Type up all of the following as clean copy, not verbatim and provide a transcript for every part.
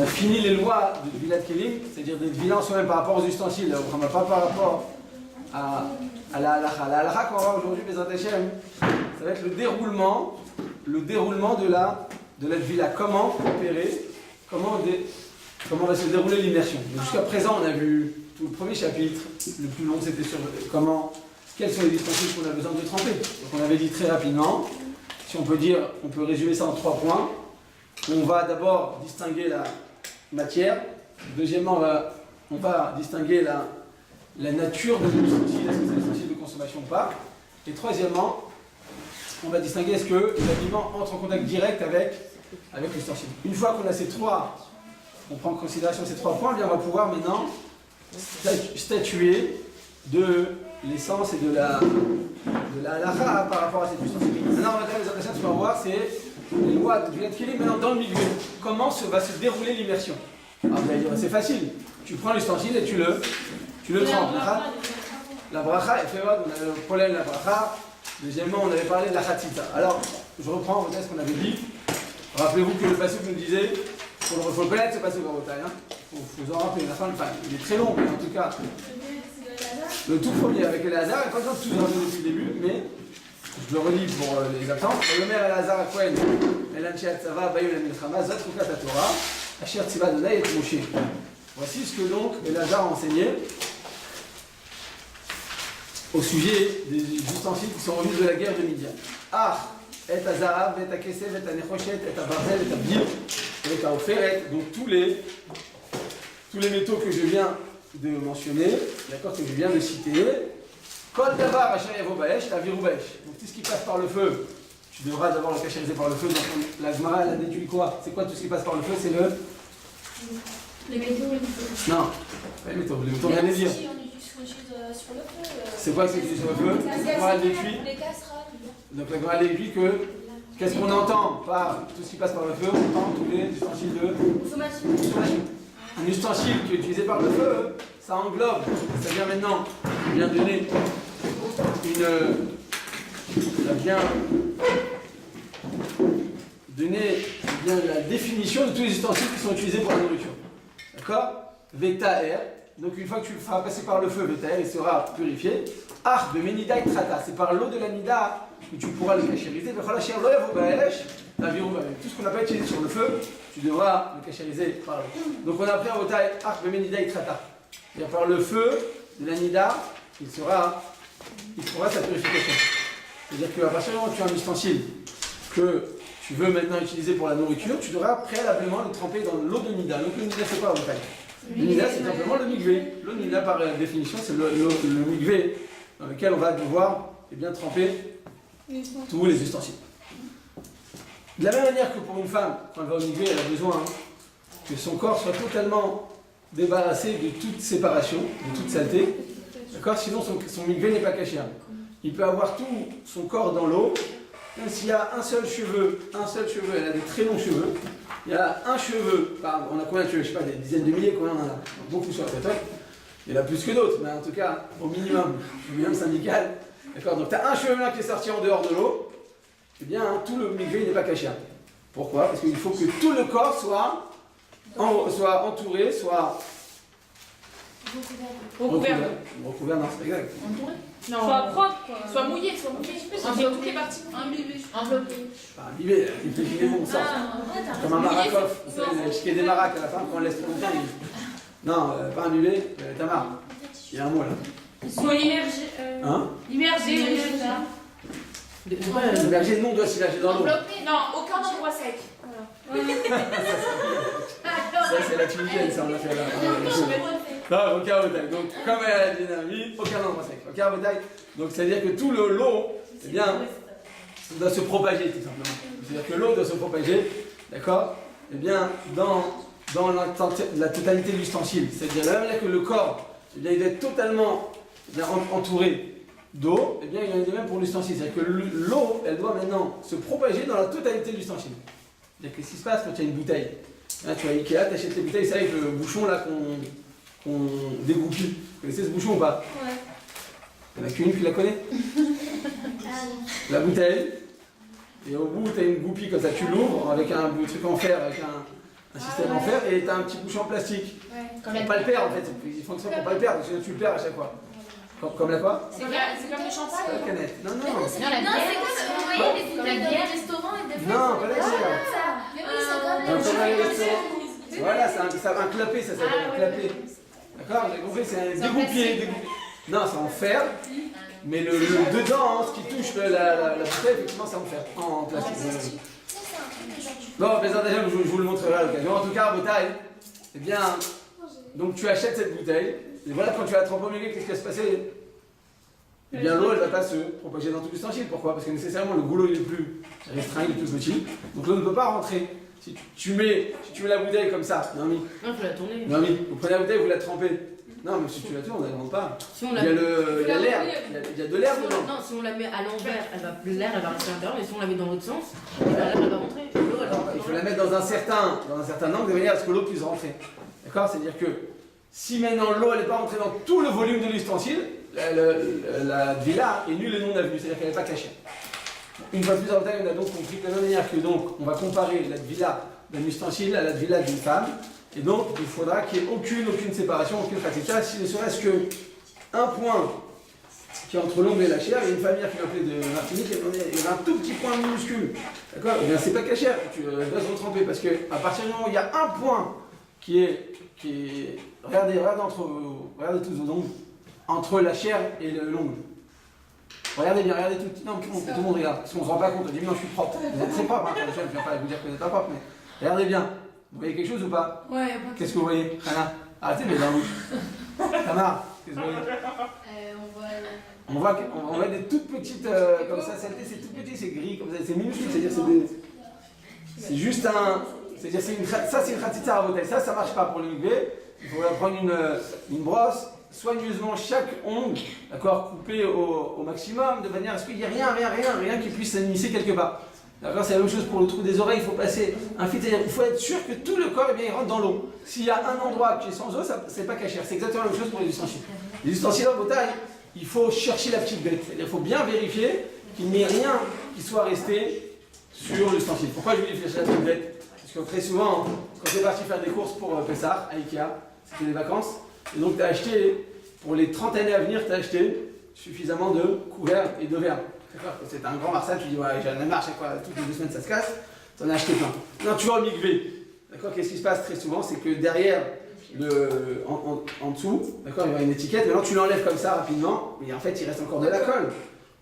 On a fini les lois de Vilat Kelim, c'est-à-dire des bilans soi-même par rapport aux ustensiles, on ne pas par rapport à la halakha. La halakha qu'on va voir aujourd'hui, Bezrat Hashem, ça va être le déroulement de la villa. Comment opérer, comment va se dérouler l'immersion. Jusqu'à présent, on a vu tout le premier chapitre, le plus long c'était sur quels sont les ustensiles qu'on a besoin de tremper. Donc on avait dit très rapidement, si on peut dire, on peut résumer ça en 3 points. On va d'abord distinguer la matière. Deuxièmement, on va distinguer la nature de l'ustensile, est-ce que c'est un ustensile de consommation ou pas. Et troisièmement, on va distinguer est-ce que l'habillement entre en contact direct avec l'ustensile. Une fois qu'on a on prend en considération ces 3 points, bien on va pouvoir maintenant statuer de l'essence et de la halakha par rapport à cette ustensile. Maintenant, on va les ce qu'on va voir, c'est les lois de Vilat Kelim maintenant dans le milieu. Comment va se dérouler l'immersion? Alors vous allez dire, c'est facile. Tu prends l'ustensile et tu le trempes. La bracha, on a le problème de la bracha. Deuxièmement, on avait parlé de la khatita. Alors, je reprends peut-être ce qu'on avait dit. Rappelez-vous que le passage nous disait, il faut le connaître ce passage en bataille. Il faut vous en rappeler. La fin, il est très long, mais en tout cas, le tout premier avec Elazar, et pas besoin de tout rappeler depuis le début, mais je le relis pour les absents. Le maire Elazar à Kohen, Elanchiat Sava, Bayou la Milchama, Zatrukat Torah, Asher Tziva Donai et Moshe. Voici ce que donc Elazar a enseigné au sujet des ustensiles qui sont revenus de la guerre de Midian. Et Azarav, et Kesev, et Nechoshet, et Barzel, et Bil, et Oferet, donc tous les métaux que je viens de mentionner, d'accord, que je viens de citer. Kol Davar, Asher Yavo Baesh, Aviru Baesh. Donc tout ce qui passe par le feu, tu devras d'abord le cachériser par le feu. Donc la Gemara, elle a déduit quoi? C'est quoi tout ce qui passe par le feu? C'est les métaux. Non, pas les métaux, on vient de dire. Sur le feu. C'est quoi ce qui est sur le feu? La Gemara déduit. Les casseroles. Donc la Gemara déduit que qu'est-ce qu'on entend par tout ce qui passe par le feu? On entend tous les ustensiles de consommation. Un ustensile qui est utilisé par le feu, ça englobe, ça vient maintenant, vient donner la définition de tous les ustensiles qui sont utilisés pour la nourriture. D'accord? Vetaer, donc une fois que tu le feras passer par le feu, Vetaer, il sera purifié. De Menida et Trata, c'est par l'eau de la Nida que tu pourras le cachériser. Tout ce qu'on n'a pas utilisé sur le feu, tu devras le cachériser par l'eau. Donc on a appris à Votaï, de Menida et Trata. Et par le feu de la Nida, il fera sa purification. C'est-à-dire qu'à partir du moment où tu as un ustensile que tu veux maintenant utiliser pour la nourriture, tu devras préalablement le tremper dans l'eau de Nida. Donc le Nida, c'est quoi la Votaï? Le Nida, c'est simplement le migvé. Le Nida, par définition, c'est le migvé dans lequel on va devoir tremper tous les ustensiles. De la même manière que pour une femme, quand elle va au migvé, elle a besoin que son corps soit totalement débarrassé de toute séparation, de toute saleté. D'accord? Sinon, son migvé n'est pas caché. Il peut avoir tout son corps dans l'eau. S'il y a un seul cheveu, elle a des très longs cheveux. Il y a un cheveu, on a combien de cheveux? Je ne sais pas, des dizaines de milliers, combien on en a? Beaucoup sur la tête. Il y en a plus que d'autres, mais en tout cas, au minimum syndical. D'accord? Donc tu as un cheveu là qui est sorti en dehors de l'eau, eh bien tout le migvé n'est pas caché. Pourquoi? Parce qu'il faut que tout le corps soit entouré, soit recouvert. Recouvert, non, c'est pas exact. Entouré? Non. Soit propre, quoi. Soit mouillé. Enveloppé. Toutes les parties. Enveloppé. Pas un bivet, il fait qu'il est bon, on sort. Comme un maracoff, ce qui est des maraques à la fin, quand on laisse trop longtemps, non, pas un bivet, Tamar. Il y a un mot là. Soit immergé. Immergé. L'immergé, non, doit s'immerger dans l'eau. Enveloppé. Non, aucun endroit sec. Ça, c'est la tunisienne, ça, on a fait là. Non, aucun bouteille. Donc, comme elle a dit Nami, aucun endroit sec. Aucun bouteille. Donc, c'est-à-dire que tout l'eau, eh bien, doit se propager, tout simplement. C'est-à-dire que l'eau doit se propager, d'accord? Eh bien, dans la totalité de l'ustensile. C'est-à-dire, de la même manière que le corps, eh bien, il doit être totalement entouré d'eau, eh bien, il y en a de même pour l'ustensile. C'est-à-dire que l'eau, elle doit maintenant se propager dans la totalité de l'ustensile. C'est-à-dire, qu'est-ce qui se passe quand tu as une bouteille? Là, tu vas à Ikea, tu achètes les bouteilles, c'est avec le bouchon là qu'on dégoupille. Vous connaissez ce bouchon ou pas? Ouais. Il n'y en a qu'une qui la connaît. La bouteille, et au bout, tu as une goupille comme ça, tu l'ouvres avec un truc en fer, avec un système en fer, et tu as un petit bouchon en plastique. Comme Pour pas le perdre en fait, il faut que ça pour pas le perdre, sinon tu le perds à chaque fois. Comme la quoi? C'est comme le La champagne. canette. Non, non. Non, c'est comme, vous voyez, les bouteilles dans les restaurants et des fois. Non, pas la bière. Mais oui, c'est comme Dans les les restaurants. Voilà, c'est un clapet, ça s'appelle un clapet. D'accord, j'ai compris, c'est un dégoupier. Non, c'est en fer, mais le dedans, ce qui touche la bouteille, effectivement, c'est en fer, en plastique. Bon, mais déjà, je vous le montrerai à l'occasion. En tout cas, Botaï, eh bien, donc tu achètes cette bouteille, et voilà, quand tu vas tremper au milieu, qu'est-ce qui va se passer? Eh bien, l'eau, elle va pas se propager dans tout l'ustensile. Pourquoi? Parce que nécessairement, le goulot, il est plus restreint, il est plus petit, donc l'eau ne peut pas rentrer. Si tu mets la bouteille comme ça, non, Non, il faut la tourner. non, vous prenez la bouteille, vous la trempez. Non, mais si tu la tournes, elle ne rentre pas. Si on Il la y a l'air, il y a de l'air dedans. Non, si on la met à l'envers, l'air elle va rester à l'intérieur, mais si on la met dans l'autre sens, l'air elle va rentrer. L'eau elle va rentrer. Il faut la mettre dans un certain angle de manière à ce que l'eau puisse rentrer. D'accord? C'est-à-dire que si maintenant l'eau n'est pas rentrée dans tout le volume de l'ustensile, la villa est nulle et non avenue, c'est-à-dire qu'elle n'est pas cachée. Une fois de plus en détail, on a donc compris de la même manière que donc on va comparer la villa d'un ustensile à la villa d'une femme. Et donc, il faudra qu'il n'y ait aucune séparation, aucune khatitsa, si ne serait-ce qu'un point qui est entre l'ongle et la chair. Il y a une famille qui m'appelait de Martinique, il y a un tout petit point minuscule. D'accord? Eh bien, c'est pas cachère, tu dois se retremper, parce qu'à partir du moment où il y a un point qui est regardez tous vos ongles, entre la chair et l'ongle. Regardez bien, regardez tout. Non, tout le monde regarde, parce qu'on ne se rend pas compte, on dit, non, je suis propre. Vous êtes très propre, hein, je ne viens pas vous dire que vous n'êtes pas propre, mais regardez bien. Vous voyez quelque chose ou pas? Ouais, Qu'est-ce que vous voyez? Anna, arrêtez de les dans la bouche. Tamar, qu'est-ce que vous voyez? On voit des toutes petites, comme ça, c'est tout petit, c'est gris, comme ça, c'est minuscule, c'est-à-dire c'est juste un... C'est-à-dire ça c'est une khatitsa à bouteille, ça marche pas pour le migvé. Il faut prendre une brosse, soigneusement chaque ongle, d'accord, coupé au maximum, de manière à ce qu'il n'y ait rien qui puisse s'immiscer quelque part. D'accord, c'est la même chose pour le trou des oreilles, il faut passer un fil, c'est-à-dire il faut être sûr que tout le corps eh bien, il rentre dans l'eau. S'il y a un endroit qui est sans eau, c'est pas cachère. C'est exactement la même chose pour les ustensiles. Les ustensiles en bouteille, il faut chercher la petite bête. C'est-à-dire il faut bien vérifier qu'il n'y ait rien qui soit resté sur l'ustensile. Pourquoi je vais chercher la petite bête? Parce que très souvent, quand tu es parti faire des courses pour Pessah, à Ikea, c'était les vacances, et donc tu as acheté, pour les 30 années à venir, tu as acheté suffisamment de couverts et de verres. C'est un grand Marcel, tu dis, ouais, j'ai un marche, c'est quoi, toutes les 2 semaines ça se casse, tu en as acheté plein. Non, tu vas au mikvé. D'accord, qu'est-ce qui se passe très souvent? C'est que derrière, en dessous, d'accord, il y aura une étiquette, maintenant tu l'enlèves comme ça rapidement, mais en fait il reste encore de la colle.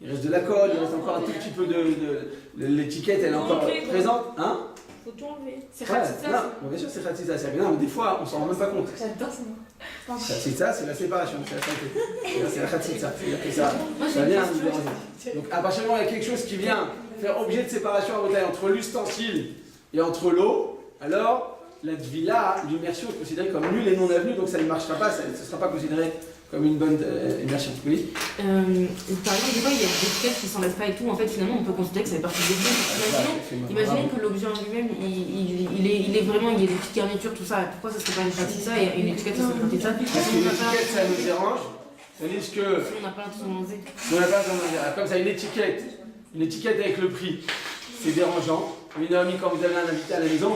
Il reste de la colle, il reste encore un tout petit peu de l'étiquette, elle est encore présente. Hein? Faut tout enlever. C'est Ouais, khatitsa. non, bon, bien sûr c'est khatitsa, c'est bien, mais des fois on s'en rend même pas compte. J'adore ça. Khatitsa, c'est la séparation, c'est la santé. C'est la khatitsa, c'est-à-dire que ça vient nous déranger. Donc à partir du moment où il y a quelque chose qui vient faire objet de séparation à bouteille entre l'ustensile et entre l'eau, alors la villa, l'immersion est considérée comme nulle et non avenue, donc ça ne marchera pas, ça ne sera pas considéré comme une bonne immersion. Oui. Par exemple, des fois, il y a des étiquettes qui s'enlèvent pas et tout. En fait, finalement, on peut considérer que ça fait partie des biens. Imaginez que l'objet en lui-même, il est vraiment, il y a des petites garnitures, tout ça. Pourquoi ça serait pas une khatitsa et une étiquette, ça serait une khatitsa? Parce qu'une étiquette, ça nous dérange. Tandis que. Si on n'a pas l'intention de Si on n'a pas l'intention de comme ça, une étiquette avec le prix, c'est dérangeant. Évidemment, quand vous avez un invité à la maison,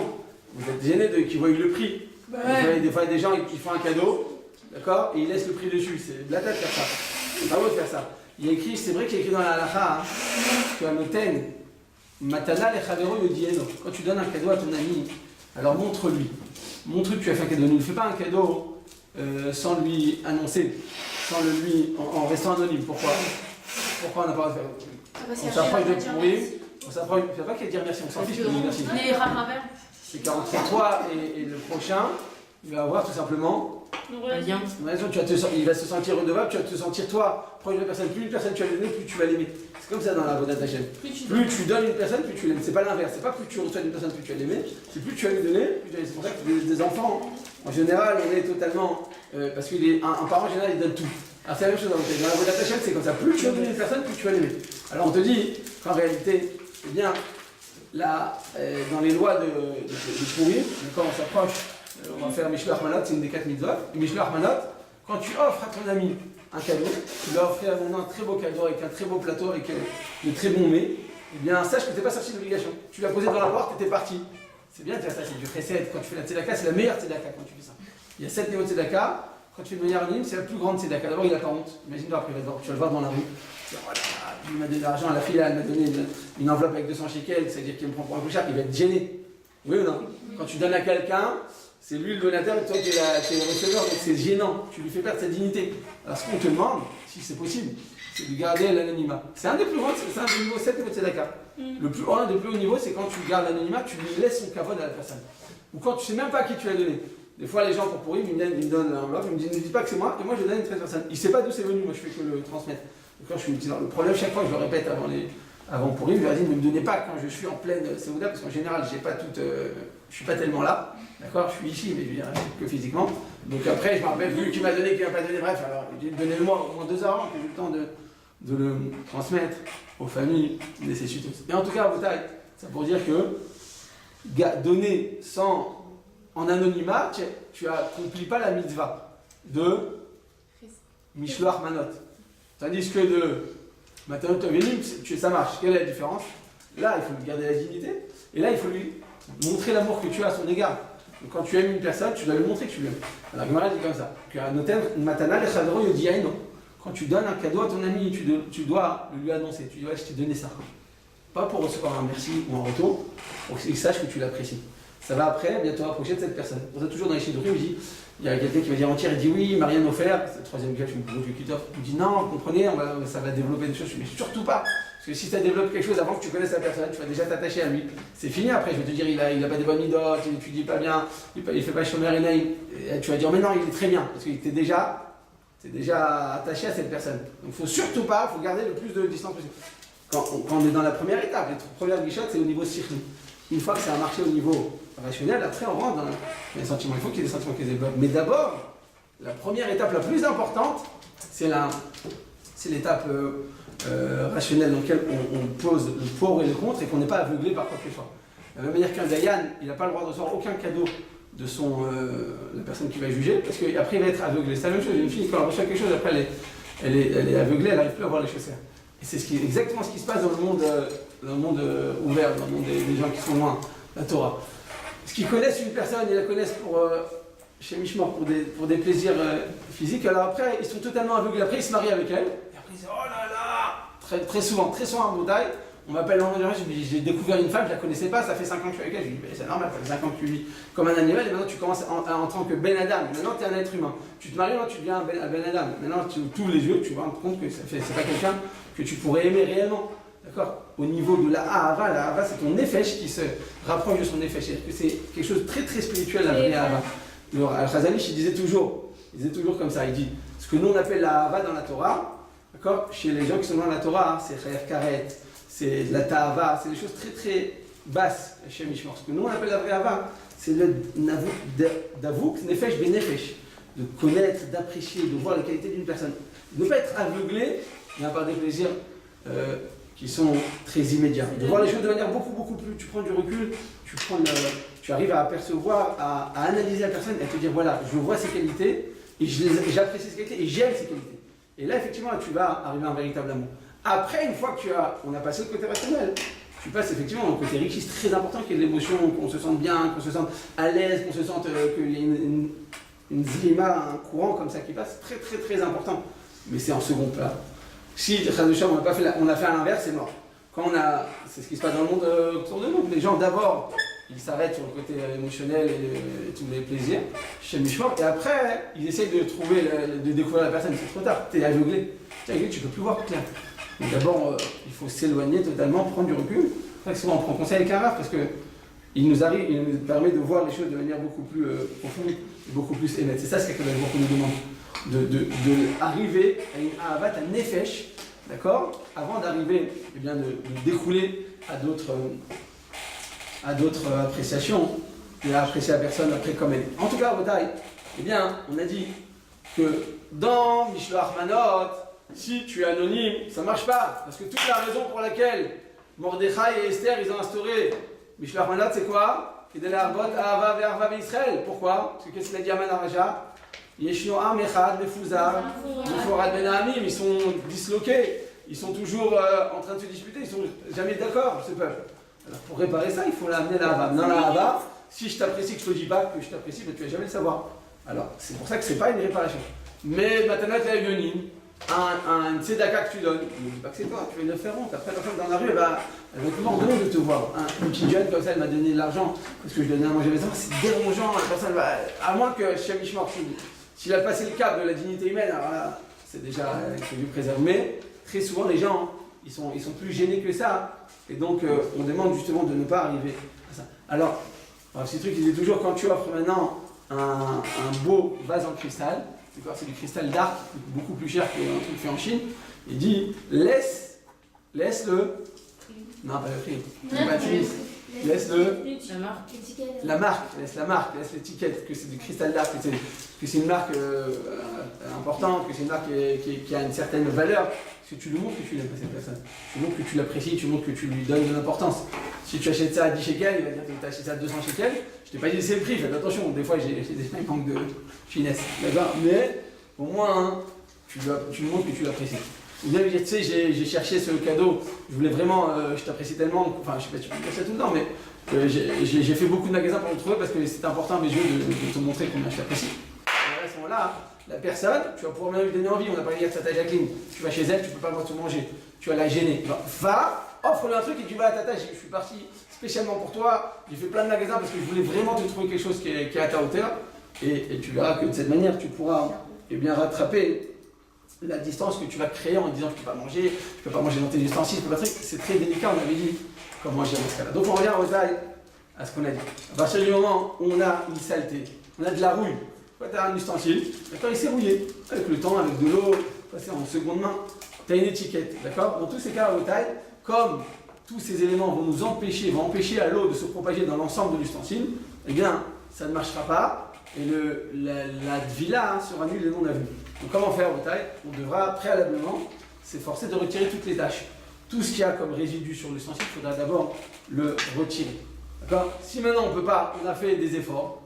vous êtes gêné qu'ils voient le prix. Vous voyez, des fois, il y a des gens qui font un cadeau. D'accord? Et il laisse le prix dessus. C'est de la tête de faire ça. C'est pas beau de faire ça. Il y a écrit, c'est vrai qu'il y a écrit dans la halakha, que Anoten, Matana lechavero yodieno. Quand tu donnes un cadeau à ton ami, alors montre-lui. Montre-lui que tu as fait un cadeau. Ne lui fais pas un cadeau sans lui annoncer, en restant anonyme. Pourquoi on n'a pas de faire? On s'approche de pourrir. On s'approche. Il ne faut pas qu'il dire merci, on s'en fiche de dire merci. Les raravers. C'est qu'entre toi et le prochain, il va avoir tout simplement. Bien. Il va se sentir redevable, tu vas te sentir toi proche de la personne. Plus une personne tu vas l'aimer, plus tu vas l'aimer. C'est comme ça dans la Avodat Hashem. Plus tu donnes une personne, plus tu l'aimes. C'est pas l'inverse. C'est pas plus tu reçois une personne, plus tu vas l'aimer. C'est plus tu vas lui donner, plus tu vas l'aimer. C'est pour ça que des enfants, en général, on est totalement. Parce qu'un parent en général, il donne tout. Alors c'est la même chose dans la Avodat Hashem, c'est comme ça. Plus tu vas donner une personne, plus tu vas l'aimer. Alors on te dit qu'en réalité, eh bien, là, dans les lois de pourrir, quand on s'approche. On va faire Mishloach Manot, c'est une des 4 mitzvot. Mishloach Manot, quand tu offres à ton ami un cadeau, tu lui as offert maintenant un très beau cadeau avec un très beau plateau, avec de très bons mets, eh bien sache que tu n'es pas sorti d'obligation. Tu l'as posé dans la porte et tu es parti. c'est bien de faire ça, c'est du chesed. Quand tu fais la tzedaka, c'est la meilleure tzedaka quand tu fais ça. Il y a 7 niveaux de tzedaka. Quand tu fais de manière anonyme, c'est la plus grande tzedaka. D'abord, il n'a pas honte. Imagine-toi après, tu vas le voir dans la rue. Tu dis, voilà, il m'a donné de l'argent, la fille là, elle m'a donné une enveloppe avec 200 shekels, c'est-à-dire qu'il me prend pour un couchard, il va être gêné. Oui ou non? Quand tu donnes à quelqu'un, c'est lui le donateur et toi tu es le receveur, donc c'est gênant. Tu lui fais perdre sa dignité. Alors ce qu'on te demande, si c'est possible, c'est de garder l'anonymat. C'est un des plus grands, c'est un des niveaux 7 niveaux de tzedaka. Un des plus hauts niveaux, c'est quand tu gardes l'anonymat, tu lui laisses son kavod à la personne. Ou quand tu sais même pas à qui tu l'as donné. Des fois, les gens pour pourrir, ils me donnent l'enveloppe, ils me disent ne dis pas que c'est moi, et moi je donne une telle personne. Il ne sait pas d'où c'est venu, moi je fais que le transmettre. Donc, quand je suis le problème, chaque fois que je le répète avant pourrir, je leur dis ne me donnez pas quand je suis en pleine Seouda, parce qu'en général, j'ai pas toute, je suis pas tellement là, d'accord? Je suis ici, mais je veux dire que physiquement. Donc après, je me rappelle, vu qui m'a donné, qui m'a pas donné, bref, alors donnez-le-moi au moins 2 heures avant que j'ai eu le temps de le transmettre aux familles nécessiteuses. Et en tout cas, vous taille, c'est pour dire que donner en anonymat, tu accomplis pas la mitzvah de Mishloach Manot. Tandis que de Matanot Avenim, ça marche. Quelle est la différence? Là, il faut lui garder la dignité, et là, il faut lui montrer l'amour que tu as à son égard. Donc, quand tu aimes une personne, tu dois lui montrer que tu l'aimes. Alors, Gemara dit comme ça, que Matana Lechadro Yodiaino. Quand tu donnes un cadeau à ton ami, tu dois lui annoncer. Tu dis, ouais, je t'ai donné ça. Pas pour recevoir un merci ou un retour, pour qu'il sache que tu l'apprécies. Ça va après bientôt rapprocher de cette personne. Pour ça, toujours dans les Chidourim, il y a quelqu'un qui va dire entière, il dit oui, m'a rien offert. C'est le troisième gars, je me dis non, comprenez, ça va développer des choses. Mais surtout pas. Parce que si ça développe quelque chose avant que tu connaisses la personne, tu vas déjà t'attacher à lui. C'est fini après, je vais te dire, il a pas des bonnes midotes, il étudie pas bien, il fait pas chômeur et naïf. Tu vas dire, mais non, il est très bien. Parce que t'es déjà attaché à cette personne. Donc il faut surtout pas, il faut garder le plus de distance possible. Quand on est dans la première étape, les premières guichottes, c'est au niveau sikhli. Une fois que ça a marché au niveau rationnel, après on rentre dans les sentiments. Il faut qu'il y ait des sentiments qui se développent. Mais d'abord, la première étape la plus importante, c'est l'étape rationnelle dans laquelle on pose le pour et le contre et qu'on n'est pas aveuglé par quoi que ce soit. De la même manière qu'un Dayan, il n'a pas le droit de recevoir aucun cadeau de la personne qui va juger, parce qu'après il va être aveuglé. C'est la même chose, une fille, quand elle reçoit quelque chose, après elle est aveuglée, elle n'arrive plus à voir les choses faire. Et c'est exactement ce qui se passe dans le monde ouvert, dans le monde des gens qui sont loin de la Torah. Parce qu'ils connaissent une personne, ils la connaissent chez Mishmor pour des plaisirs physiques, alors après ils sont totalement aveuglés, après ils se marient avec elle, et après ils disent oh là là, très souvent à Boudaï, on m'appelle l'envoyeur, j'ai découvert une femme, je la connaissais pas, ça fait 5 ans que je suis avec elle, je lui dis c'est normal, ça fait 5 ans que tu vis comme un animal, et maintenant tu commences en tant que Ben Adam, maintenant tu es un être humain, tu te maries, maintenant tu deviens un Ben Adam, maintenant tu ouvres les yeux, tu te rends compte que c'est pas quelqu'un que tu pourrais aimer réellement. D'accord? Au niveau de la Ahava c'est ton nefesh qui se rapproche de son nefesh. C'est-à-dire que c'est quelque chose de très très spirituel, la vraie Ahava. Le Chazalish, il disait toujours comme ça, il dit, ce que nous on appelle la Ahava dans la Torah, d'accord? Chez les gens qui sont dans la Torah, c'est Chayav Karet, c'est la Ta'ava, c'est des choses très très basses chez Mishmor. Ce que nous on appelle la vraie Ahava, c'est le Davouk, Nefesh ben Nefesh, de connaître, d'apprécier, de voir la qualité d'une personne. De ne pas être aveuglé, mais par des plaisirs qui sont très immédiats. De voir les choses de manière beaucoup plus. Tu prends du recul, tu arrives à apercevoir, à analyser la personne et à te dire voilà, je vois ses qualités et j'apprécie ses qualités et j'aime ses qualités. Et là, effectivement, tu vas arriver à un véritable amour. Après, une fois que on a passé le côté rationnel, tu passes effectivement au côté riche, c'est très important qu'il y ait de l'émotion, qu'on se sente bien, qu'on se sente à l'aise, qu'on se sente qu'il y ait une zilima, un courant comme ça qui passe, très très très important. Mais c'est en second plan. Si on a fait à l'inverse, c'est mort. C'est ce qui se passe dans le monde autour de nous. Les gens d'abord, ils s'arrêtent sur le côté émotionnel et tous les plaisirs chez Mishmor, et après, ils essayent de découvrir la personne. C'est trop tard, t'es aveuglé. Tu peux plus voir clair. Donc d'abord, il faut s'éloigner totalement, prendre du recul. C'est souvent on prend conseil avec un raf parce que il nous permet de voir les choses de manière beaucoup plus profonde, beaucoup plus énette. C'est ça ce qu'on nous demande. De arriver à une ahavat, à nefesh, d'accord, avant d'arriver de découler à d'autres appréciations et à apprécier la personne après comme elle est. En tout cas, Botaï, on a dit que dans Mishloach Manot, si tu es anonyme, ça ne marche pas, parce que toute la raison pour laquelle Mordechai et Esther ils ont instauré Mishloach Manot, c'est quoi? Pourquoi? Parce que qu'est-ce qu'il a dit à Manaraja? Yeshno Am Echad, Mefuzar, Meforad Ben Amim, ils sont disloqués, ils sont toujours en train de se disputer, ils sont jamais d'accord, ce peuple. Alors pour réparer ça, il faut l'amener là-bas. Dans là-bas, si je t'apprécie, que je te dis pas que je t'apprécie, ben, tu vas jamais le savoir. Alors c'est pour ça que c'est pas une réparation. Mais maintenant, tu as une un tzedaka que tu donnes, ne dis pas que c'est toi, tu vas le faire honte. Après, la femme dans la rue, elle va te demander de te voir. Une petite jeune comme ça, elle m'a donné de l'argent parce que je donnais à manger à la maison, c'est dérangeant. La personne va, à moins que chez Mishmor, s'il a passé le cap de la dignité humaine, alors là, c'est déjà que Dieu préserve. Mais très souvent, les gens, ils sont plus gênés que ça. Et donc, on demande justement de ne pas arriver à ça. Alors, ce truc, il dit toujours quand tu offres maintenant un beau vase en cristal, c'est du cristal d'arc, beaucoup plus cher qu'un truc fait en Chine. Il dit laisse-le. Non, pas le prix. Pas Tunis. Laisse-le. La marque, laisse l'étiquette, que c'est du cristal d'arc, que c'est une marque importante, que c'est une marque qui a une certaine valeur. Parce que tu lui montres que tu l'aimes pas cette personne. Tu lui montres que tu l'apprécies, tu montres que tu lui donnes de l'importance. Si tu achètes ça à 10 shekels, il va dire que tu as acheté ça à 200 shekels. Je t'ai pas dit c'est le prix, faites attention, des fois j'ai des manques de finesse. D'accord. Mais au moins, tu lui montres que tu l'apprécies. Ou bien lui dire, tu sais, j'ai cherché ce cadeau, je voulais vraiment, je t'apprécie tellement, enfin je sais pas si tu peux dire ça tout le temps, mais j'ai fait beaucoup de magasins pour le trouver parce que c'est important à mes yeux de te montrer combien je t'apprécie. Et à ce moment-là, la personne, tu vas pouvoir même lui donner envie, on n'a pas dit à Tata Jacqueline, tu vas chez elle, tu peux pas voir tout manger, tu vas la gêner. Va, offre-lui un truc et tu vas à Tata, je suis parti spécialement pour toi, j'ai fait plein de magasins parce que je voulais vraiment te trouver quelque chose qui est à ta hauteur, et tu verras que de cette manière tu pourras bien rattraper la distance que tu vas créer en disant je peux pas manger dans tes ustensiles, c'est très délicat, on avait dit comment gérer ce cas-là. Donc on revient au détail à ce qu'on a dit. À partir du moment où on a une saleté, on a de la rouille, tu as un ustensile, d'accord, il s'est rouillé, avec le temps, avec de l'eau, passé en seconde main, tu as une étiquette, d'accord. Dans tous ces cas, au détail, comme tous ces éléments vont empêcher à l'eau de se propager dans l'ensemble de l'ustensile, eh bien ça ne marchera pas et la villa sera nulle et non avue. Donc comment faire au taille? On devra préalablement s'efforcer de retirer toutes les tâches. Tout ce qu'il y a comme résidu sur l'ustensile, il faudra d'abord le retirer. D'accord? Si maintenant on ne peut pas, on a fait des efforts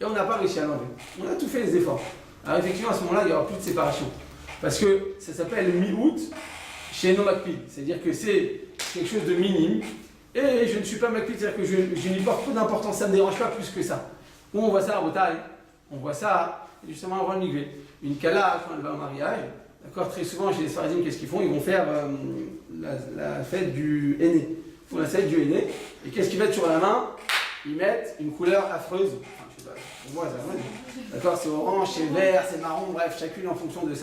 et on n'a pas réussi à l'enlever. On a tout fait les efforts. Alors effectivement à ce moment-là, il n'y aura plus de séparation. Parce que ça s'appelle mi-août chez nos Makpid. C'est-à-dire que c'est quelque chose de minime. Et je ne suis pas Makpid, c'est-à-dire que je n'y porte peu d'importance, ça ne me dérange pas plus que ça. Où on voit ça à Bretagne, on voit ça justement avant le migvé. Une kala, quand elle va au mariage, d'accord, très souvent chez les Sfardim, qu'est-ce qu'ils font? Ils vont faire la fête du henné. Ils font la fête du henné. Et qu'est-ce qu'ils mettent sur la main? Ils mettent une couleur affreuse. Enfin, je sais pas, pour moi, c'est vrai. D'accord, c'est orange, c'est vert, c'est marron, bref, chacune en fonction de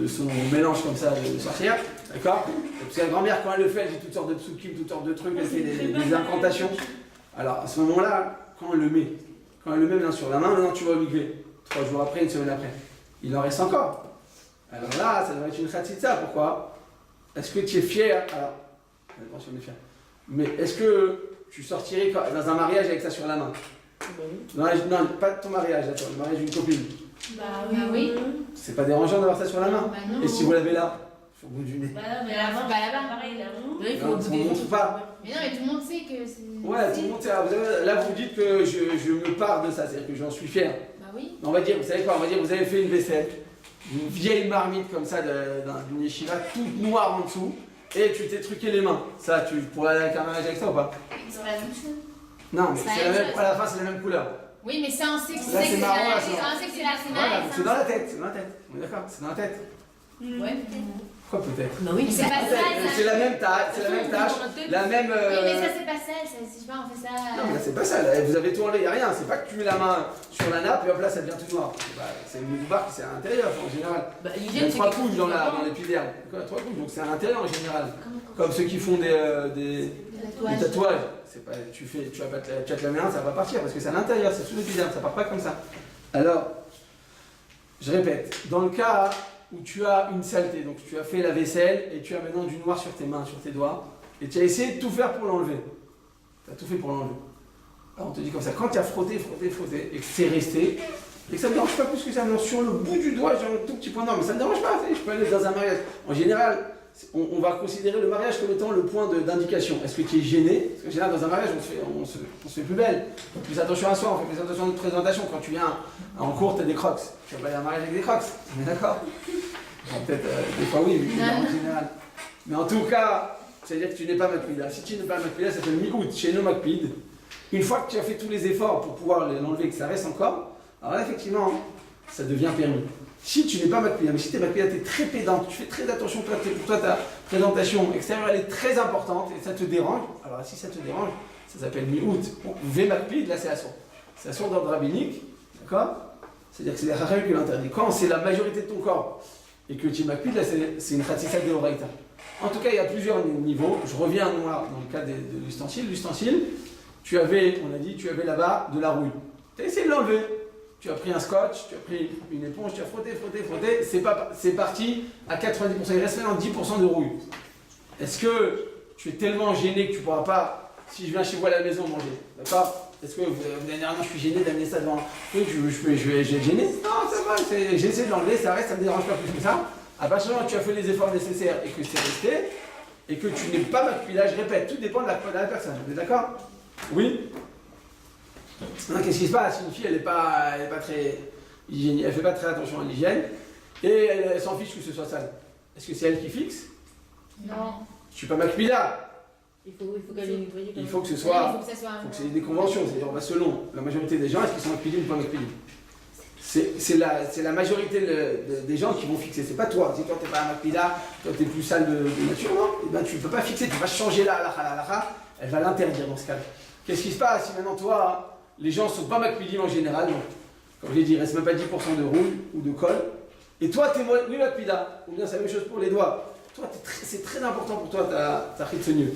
son mélange comme ça de sorcière. D'accord? Parce que la grand-mère, quand elle le fait, elle dit toutes sortes de psukim, toutes sortes de trucs, elle fait des incantations. Alors à ce moment-là, quand elle le met maintenant sur la main, maintenant tu vas au mikvé. 3 jours après, une semaine après. Il en reste encore. Alors là, ça devrait être une khatsitsa. Pourquoi? Est-ce que tu es fier? Alors, attention, on est fier. Mais est-ce que tu sortirais dans un mariage avec ça sur la main? Non, pas de ton mariage, attends, le mariage d'une copine. Bah oui. C'est pas dérangeant d'avoir ça sur la main? Bah non. Et si vous l'avez là, sur le bout du nez? Bah là-bas, pareil, là. Là, il faut Non, on ne montre pas. Mais non, mais tout le monde sait que c'est. Ouais, tout le monde sait. Là, vous dites que je me pars de ça, c'est-à-dire que j'en suis fier. Bah oui. On va dire, vous savez quoi, on va dire, vous avez fait une vaisselle, une vieille marmite comme ça d'une yeshiva, toute noire en dessous, et tu t'es truqué les mains. Ça, tu pourrais aller avec un mariage avec ça ou pas? C'est la même chose. Non, mais C'est c'est la la même même, chose. à la fin, c'est la même couleur. Oui, mais ça, on sait que Là, c'est marron, là, c'est on sait que c'est la Voilà, finale. c'est dans la tête, c'est dans la tête. On est d'accord, c'est dans la tête. Ouais, peut-être. Pourquoi peut-être? Bah oui, C'est pas ça. C'est la même tâche, c'est la même tâche, la même. Oui, mais ça, c'est pas ça. Je sais pas, on fait ça. Non, mais là, c'est pas ça, là, vous avez tout enlevé, il n'y a rien. C'est pas que tu mets la main sur la nappe et hop là, ça devient tout noir. C'est une moudoubare qui c'est à l'intérieur en général. Bah, Il y a l'hygiène, c'est 3 quelque chose couches dans d'important. l'épiderme. 3 couches, donc c'est à l'intérieur en général. Comment Comme ceux qui font des tatouage. tatouages. C'est pas, tu vas pas te la main, ça va pas partir parce que c'est à l'intérieur, c'est sous l'épiderme, ça part pas comme ça. Alors, je répète, dans le cas où tu as une saleté, donc tu as fait la vaisselle et tu as maintenant du noir sur tes mains, sur tes doigts, et tu as essayé de tout faire pour l'enlever. Tu as tout fait pour l'enlever. Alors on te dit comme ça, quand tu as frotté, et que c'est resté, et que ça ne me dérange pas plus que ça, non, sur le bout du doigt, j'ai un tout petit point noir, mais ça ne me dérange pas, je peux aller dans un mariage. En général, on va considérer le mariage comme étant le point d'indication. Est-ce que tu es gêné? Parce qu'en général, dans un mariage, on se fait plus belle. On fait plus attention à soi, on fait plus attention à notre présentation. Quand tu viens en cours, tu as des crocs. Tu vas pas aller à un mariage avec des crocs. On est d'accord? Bon, peut-être des fois oui, mais en général. Mais en tout cas, c'est-à-dire que tu n'es pas Makpida. Si tu n'es pas Makpida, ça s'appelle mi-out, chez nos Makpid. Une fois que tu as fait tous les efforts pour pouvoir l'enlever et que ça reste encore, alors là, effectivement, ça devient permis. Si tu n'es pas Makpida, mais si tu es Makpida, tu es très pédante, tu fais très attention, pour toi, ta présentation extérieure, elle est très importante et ça te dérange. Alors si ça te dérange, ça s'appelle mi-out. Bon, V Makpid, là c'est assourd. C'est assourd d'ordre rabbinique, d'accord? C'est-à-dire que c'est les Chachamim qui l'interdisent. Quand c'est la majorité de ton corps et que tu es Makpid, là c'est une Khatsitsa de Horaïta. En tout cas, il y a plusieurs niveaux. Je reviens à moi dans le cas de l'ustensile. L'ustensile, tu avais, on a dit, tu avais là-bas de la rouille. Tu as essayé de l'enlever. Tu as pris un scotch, tu as pris une éponge, tu as frotté. C'est parti à 90%. Il reste maintenant 10% de rouille. Est-ce que tu es tellement gêné que tu ne pourras pas, si je viens chez vous à la maison, manger? D'accord? Est-ce que vous allez dire non, je suis gêné d'amener ça devant. Oui, je vais être gêné? Non, ça va. J'ai essayé de l'enlever, ça reste, ça ne me dérange pas plus que ça. À partir du moment où tu as fait les efforts nécessaires et que c'est resté, et que tu n'es pas Makpida, je répète, tout dépend de la personne. Vous êtes d'accord? Oui? Qu'est-ce qui se passe? Une fille, elle n'est pas très hygiénique, elle ne fait pas très attention à l'hygiène, et elle s'en fiche que ce soit sale. Est-ce que c'est elle qui fixe? Non. Je ne suis pas Makpida. Il faut qu'elle ait nettoyé. Il faut que ce soit. Il faut que ça soit. Il faut que c'est des conventions, c'est-à-dire on va selon la majorité des gens, est-ce qu'ils sont Makpidim ou pas Makpidim? C'est la majorité des gens qui vont fixer, c'est pas toi. Si toi t'es pas un Makpida, toi t'es plus sale de nature, non? Eh ben tu ne peux pas fixer, tu vas changer la halakha, elle va l'interdire dans ce cas-là. Qu'est-ce qui se passe si maintenant toi, les gens ne sont pas Makpidim en général, donc, comme je l'ai dit, il ne reste même pas 10% de rouille ou de colle, et toi t'es oui Makpida, ou bien c'est la même chose pour les doigts. Toi, c'est très important pour toi ta Chitsoniut.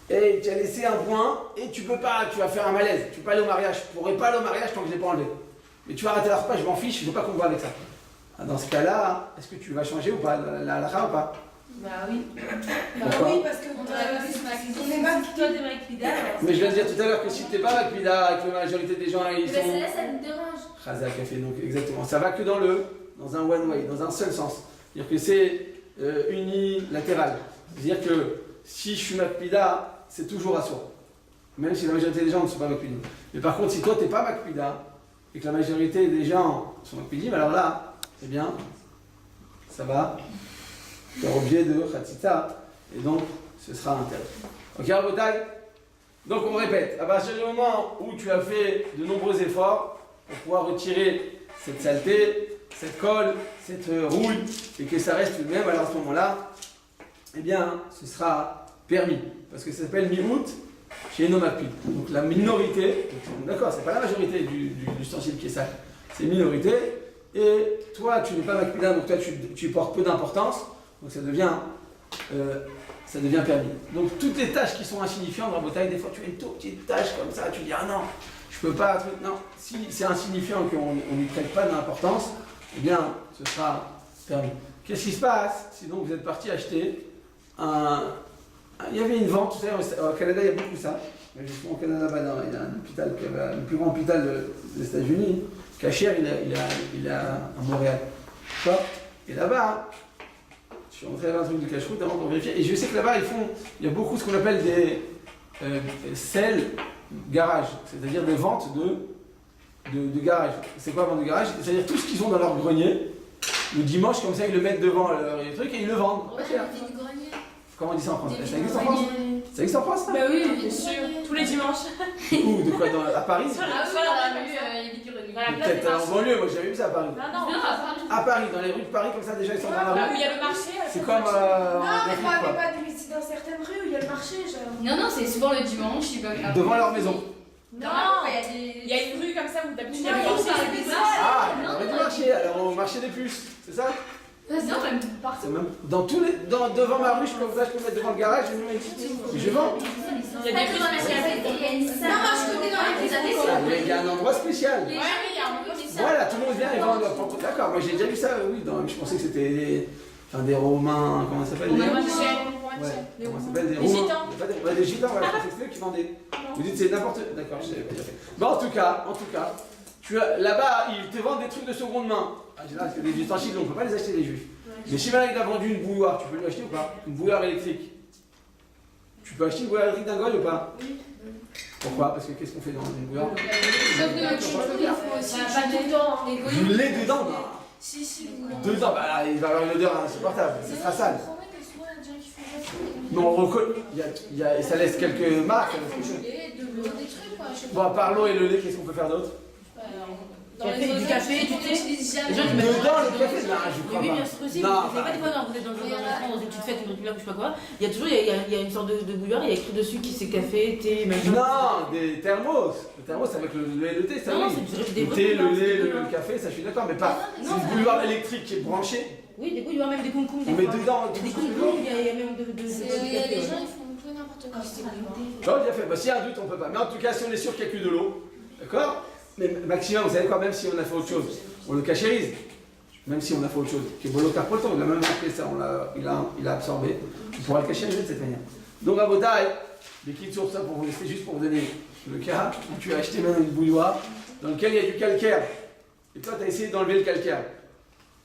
Et tu as laissé un point et tu peux pas, tu vas faire un malaise. Tu peux pas aller au mariage. Je pourrais pas aller au mariage tant que je l'ai pas enlevé. Mais tu vas arrêter la repas, je m'en fiche, je veux pas qu'on me voit avec ça. Dans ce cas-là, est-ce que tu vas changer ou pas la halakha ou pas? Bah oui. Pourquoi? Oui, parce que On t'aurait pas fait on est toi t'es Makpida. Mais je viens de dire tout à l'heure que si t'es pas Makpida, avec la majorité des gens ils Mais sont. celle-là, ça me dérange. Chazak a fait donc exactement. Ça va que dans un one way, dans un seul sens. C'est-à-dire que c'est unilatéral. C'est-à-dire que si je suis Makpida, c'est toujours assourd. Même si la majorité des gens ne sont pas Makpidim. Mais par contre, si toi t'es pas Makpida et que la majorité des gens sont Makpidim, alors là, eh bien, ça va faire objet de Khatsita et donc ce sera interdit. Ok, Rabotai? Donc on répète, à partir du moment où tu as fait de nombreux efforts pour pouvoir retirer cette saleté, cette colle, cette rouille, et que ça reste tout de même, alors à ce moment-là, eh bien, ce sera permis. Parce que ça s'appelle mi-out chez nos Makpid. Donc la minorité, d'accord, c'est pas la majorité du ustensile qui est sale, c'est minorité, et toi, tu n'es pas Makpida, donc toi, tu portes peu d'importance, donc ça devient permis. Donc toutes les tâches qui sont insignifiantes dans la bataille, des fois tu as une toute petite tâche comme ça, tu dis ah non, je peux pas, non, si c'est insignifiant et qu'on ne lui prête pas d'importance, eh bien ce sera permis. Qu'est-ce qui se passe? Sinon vous êtes parti acheter il y avait une vente, tu sais, au Canada il y a beaucoup ça, mais justement au Canada, il y a un hôpital, le plus grand hôpital des États-Unis, Kasher, il a à Montréal. Et là-bas, je suis rentré dans un truc de cache-route avant pour vérifier, et je sais que là-bas il y a beaucoup ce qu'on appelle des sell garage, c'est-à-dire des ventes de garage. C'est quoi vente de garage? C'est-à-dire tout ce qu'ils ont dans leur grenier, le dimanche comme ça ils le mettent devant leur truc et ils le vendent. On a une grenier. Comment on dit ça en France? Ça existe en France? Ça existe en France? Bah oui, bien sûr. Tous les dimanches. Où? De quoi? À Paris? Ah oui, dans la rue, il y avait du grenier. Peut-être en banlieue, moi j'avais vu ça à Paris. Non, À Paris, dans les rues de Paris, comme ça déjà ils sont dans la là rue. où il y a le marché. C'est comme Non, en mais Afrique, pas, quoi. ici dans certaines rues où il y a le marché, genre. Non, c'est souvent le dimanche, je sais pas. Devant leur maison. Non, il y a des. il y a une rue comme ça où d'habitude il y a Non, le il marché. parle des Ah, Non, on aurait du non, marché, alors au marché des puces, c'est ça? Non, même C'est partout. même devant ma rue, je peux mettre devant le garage, je vends. Il y a des rues spéciales. Il y a une salle. Non, moi, je connais dans les années. Il y a un endroit spécial. Les gens, il y a un peu des salles. Voilà, tout le monde vient et vend leur propre. D'accord, moi j'ai déjà vu ça, oui. Je pensais que c'était des Romains, comment ça s'appelle? On a Ouais, des comment ça s'appelle? Des Les Romains. Gitans. Des Gitans, voilà, c'est eux qui vendaient. Vous dites c'est n'importe. D'accord, je savais pas déjà fait. Bon, en tout cas, là-bas, ils te vendent des trucs de seconde main. Ah, parce que les ustensiles, on ne peut pas les acheter les juifs. Mais si maintenant il a vendu une bouilloire, tu peux lui acheter ou pas? Une bouilloire électrique. Tu peux acheter une bouilloire électrique d'un goy ou pas? Oui. Pourquoi? Parce que qu'est-ce qu'on fait dans une bouilloire? Sauf que le chiffre, il faut aussi. Pas tout le temps. Les Du lait dedans, bah. Si. Dedans, bah il va avoir une odeur insupportable, ce sera sale. Je promets que souvent, il y a des gens qui font ça. Mais on reconnaît, ça laisse quelques marques. Du lait, de l'eau, des trucs quoi. Je sais Bon, pas. à part l'eau et le lait, qu'est-ce qu'on peut faire d'autre? Dans les Du odeurs, café, on du thé. n'utilise jamais. Les gens qui mettent Dedans, le café, non, je Oui, crois oui, pas. bien sûr que si. Non, Vous savez pas des fois quand vous êtes dans un restaurant, dans une petite fête, ou dans une je sais pas quoi, il y a toujours il y a une sorte de bouilloire, il y a écrit dessus qui c'est café, thé, machin. Non, des thermos. Le thermos avec le lait et le thé, ça Non, oui. c'est des Le thé, le lait, le bouilloires. café, ça je suis d'accord, mais pas. C'est Non, une bouilloire électrique qui est branchée. Oui, des bouilloires, même des concombre. On met dedans tout Des ce que tu veux. concombre, il y a même de C'est- café. Les gens ils font tout et n'importe quoi. Non, bien fait. Bah, s'il y a un doute, on peut pas. Mais en tout cas, si on est sûr qu'il n'y a que de l'eau, d'accord? Mais maximum, vous savez quoi, même si on a fait autre chose, on le cachérise. Même si on a fait autre chose. Que Bolocarpolton, il a même appelé ça, il a absorbé. On pourra le cachériser de cette manière. Donc à Botaï, les kits sur ça, pour vous laisser juste pour vous donner le cas, où tu as acheté maintenant une bouilloire dans laquelle il y a du calcaire. Et toi, tu as essayé d'enlever le calcaire.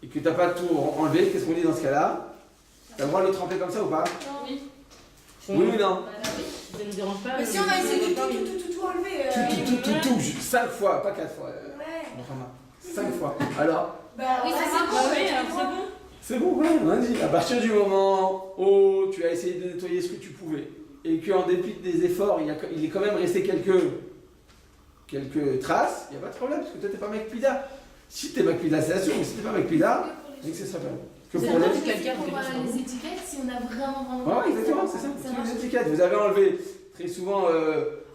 Et que tu n'as pas tout enlevé, qu'est-ce qu'on dit dans ce cas-là? Tu as le droit de le tremper comme ça ou pas? Oui. Oui ou non? Ça ne dérange pas. Mais si on a essayé de tout enlever. Tout, 5 fois, pas 4 fois. Ouais. Enfin, 5 fois. Alors, Bah Oui, ça, ouais, c'est Ah bon. oui, alors c'est bon. c'est bon, ouais, vas-y. À partir du moment où tu as essayé de nettoyer ce que tu pouvais, et qu'en dépit des efforts, il est quand même resté quelques traces, il n'y a pas de problème, parce que toi, t'es pas Macpida. Si t'es Macpida, c'est sûr, mais si t'es pas Macpida, c'est que ce serait pas bon. Que C'est pour vraiment les- pour les étiquettes si on a vraiment. Ouais, exactement, c'est ça. Ça Toutes marche. les étiquettes. Vous avez enlevé très souvent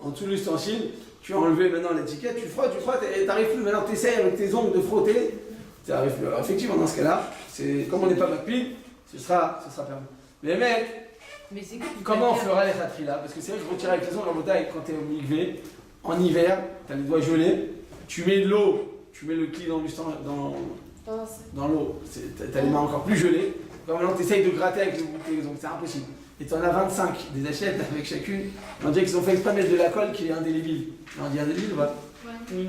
en dessous de l'ustensile, tu as enlevé maintenant l'étiquette, tu frottes, et t'arrives plus. Maintenant, tu essaies avec tes ongles de frotter, tu arrives plus. Alors, effectivement, dans ce cas-là, comme on n'est pas Macpid, ce sera permis. Mais mec, Mais c'est que du comment on calcaire. fera les khatri là? Parce que c'est vrai que je retire avec les ongles en bataille quand tu es au mikvé, en hiver, tu as les doigts gelés, tu mets de l'eau, tu mets le cli dans l'eau, tu as les mains encore plus gelées. Quand maintenant tu essayes de gratter avec les ongles, c'est impossible. Et tu en as 25 des assiettes avec chacune. On dirait qu'ils ont fait exprès de mettre de la colle qui est indélébile. On dit indélébile ou pas? Oui.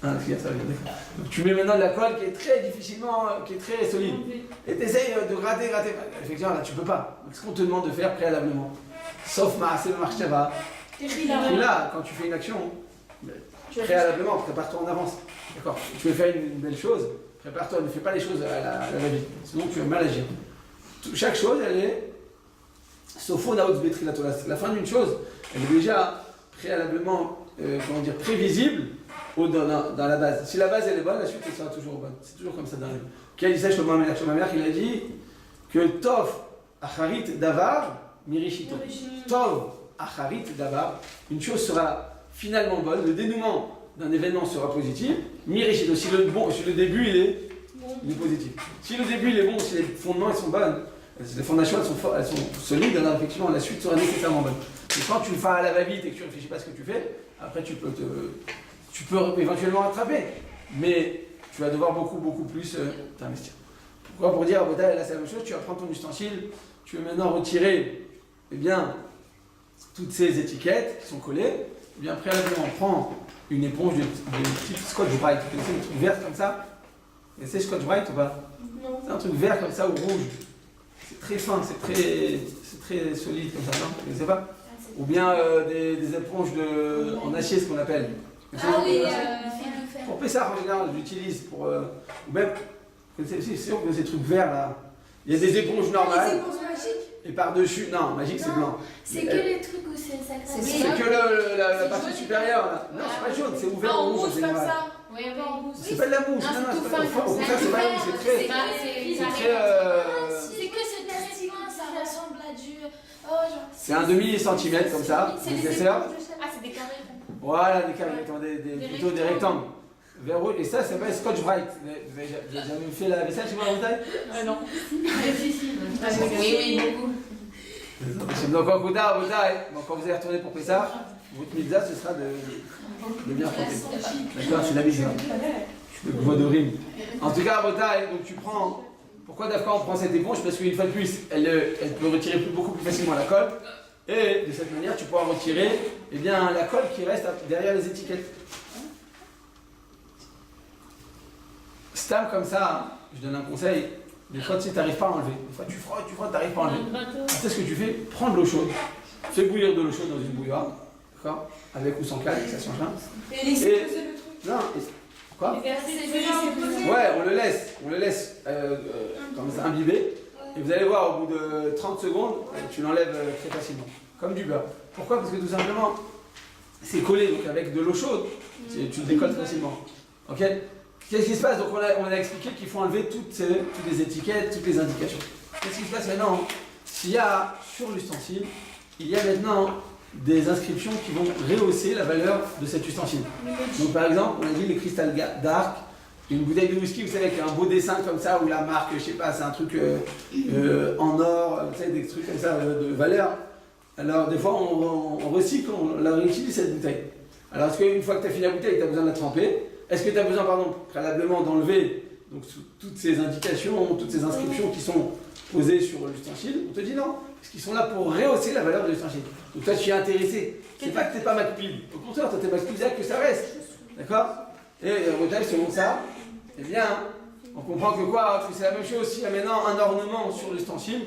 Ah, c'est bien ça, d'accord. Donc tu mets maintenant de la colle qui est très difficilement, qui est très solide. Et tu essayes de gratter. Effectivement, là tu peux pas. Donc ce qu'on te demande de faire préalablement, sauf c'est le marchava. Là, quand tu fais une action, préalablement, prépare-toi en avance. D'accord? Tu veux faire une belle chose, prépare-toi, ne fais pas les choses à la va-vite. Sinon tu vas mal agir. Chaque chose, elle est. Sauf au naots betri la tola. La fin d'une chose, elle est déjà préalablement, prévisible dans la base. Si la base elle est bonne, la suite elle sera toujours bonne. C'est toujours comme ça dans la vie. Qui a dit ça chez ma mère, qui a dit que Tov acharit davar mirishito. Tov acharit davar, une chose sera finalement bonne, le dénouement d'un événement sera positif. Mirishito, si le début il est positif. Si le début il est bon, si les fondements ils sont bonnes, les fondations elles sont solides, alors effectivement la suite sera nécessairement bonne. Et quand tu le fais à la va-vite et que tu ne réfléchis pas à ce que tu fais, après tu peux éventuellement rattraper, mais tu vas devoir beaucoup plus t'investir. Pourquoi? Pour dire, là c'est la même chose, tu vas prendre ton ustensile, tu veux maintenant retirer toutes ces étiquettes qui sont collées, et bien préalablement on prend une éponge de type Scotch Brite, tu connaissez le truc vert comme ça? Et c'est Scotch Brite ou pas? Non. C'est un truc vert comme ça ou rouge. C'est très fin, c'est très solide comme ça, non? Vous ne connaissez pas? Ou bien des éponges en acier, ce qu'on appelle. Ah oui, Pour Pessah, en général, j'utilise pour. Ou même, c'est sûr que ces trucs verts là. Il y a des éponges normales. Les éponges magiques. Et par-dessus. Non, magique c'est blanc. C'est que les trucs où c'est ça. C'est que la partie supérieure là. Non, c'est pas jaune, c'est ouvert Ah, en en rouge en mousse comme général. ça. Oui, en mousse. C'est pas de la mousse, Ah, non, c'est non, tout c'est pas fin au comme contraire, ça. c'est pas la mousse, c'est très. C'est que ce plastique, ça ressemble à du. Oh, genre. C'est un demi-centimètre comme ça, C'est des d'épaisseur. éponges, je sais. Ah, c'est des carrés. Voilà, des carrés, plutôt des rectangles. Vert rouge, et ça s'appelle Scotch Brite. Vous avez jamais fait la vaisselle chez moi en Bretagne? Non. Oui, beaucoup. Donc en Kouda, quand vous allez retourner pour Pessah, votre mitzvah ce sera de bien frotter. D'accord, je suis d'habitude. Je suis de voix de rime. En tout cas, à Bretagne, donc tu prends. Pourquoi d'accord on prend cette éponge? Parce qu'une fois de plus, elle peut retirer beaucoup plus facilement la colle. Et de cette manière, tu pourras retirer la colle qui reste derrière les étiquettes. Stam comme ça, je donne un conseil. Des fois, tu n'arrives pas à enlever. Des fois, tu frottes, tu n'arrives pas à enlever. Tu sais ce que tu fais? Prends de l'eau chaude. Fais bouillir de l'eau chaude dans une bouilloire. D'accord? Avec ou sans calme, ça change rien. Et laisser poser le truc. Non, quoi? Ouais, on le laisse comme ça imbiber. Et vous allez voir, au bout de 30 secondes, tu l'enlèves très facilement. Comme du beurre. Pourquoi? Parce que tout simplement, c'est collé donc avec de l'eau chaude, tu le décolles facilement. Ok? Qu'est-ce qui se passe? Donc on a expliqué qu'il faut enlever toutes les étiquettes, toutes les indications. Qu'est-ce qui se passe maintenant? S'il y a sur l'ustensile, il y a maintenant des inscriptions qui vont rehausser la valeur de cet ustensile. Donc par exemple, on a dit les cristals d'arc, une bouteille de whisky, vous savez, avec un beau dessin comme ça, où la marque, je sais pas, c'est un truc en or, vous savez, des trucs comme ça de valeur. Alors des fois, on recycle, on la réutilise cette bouteille. Alors est-ce qu'une fois que tu as fini la bouteille, tu as besoin de la tremper? Est-ce que tu as besoin, pardon, préalablement d'enlever donc, toutes ces indications, toutes ces inscriptions qui sont posées sur l'ustensile? On te dit non, parce qu'ils sont là pour rehausser la valeur de l'ustensile. Donc toi, tu es intéressé. C'est pas que tu n'es pas MacPid. Au contraire, toi, tu es MacPid, que ça reste. D'accord? Et au total, selon ça, eh bien, on comprend que quoi? Que c'est la même chose. S'il y a maintenant un ornement sur l'ustensile,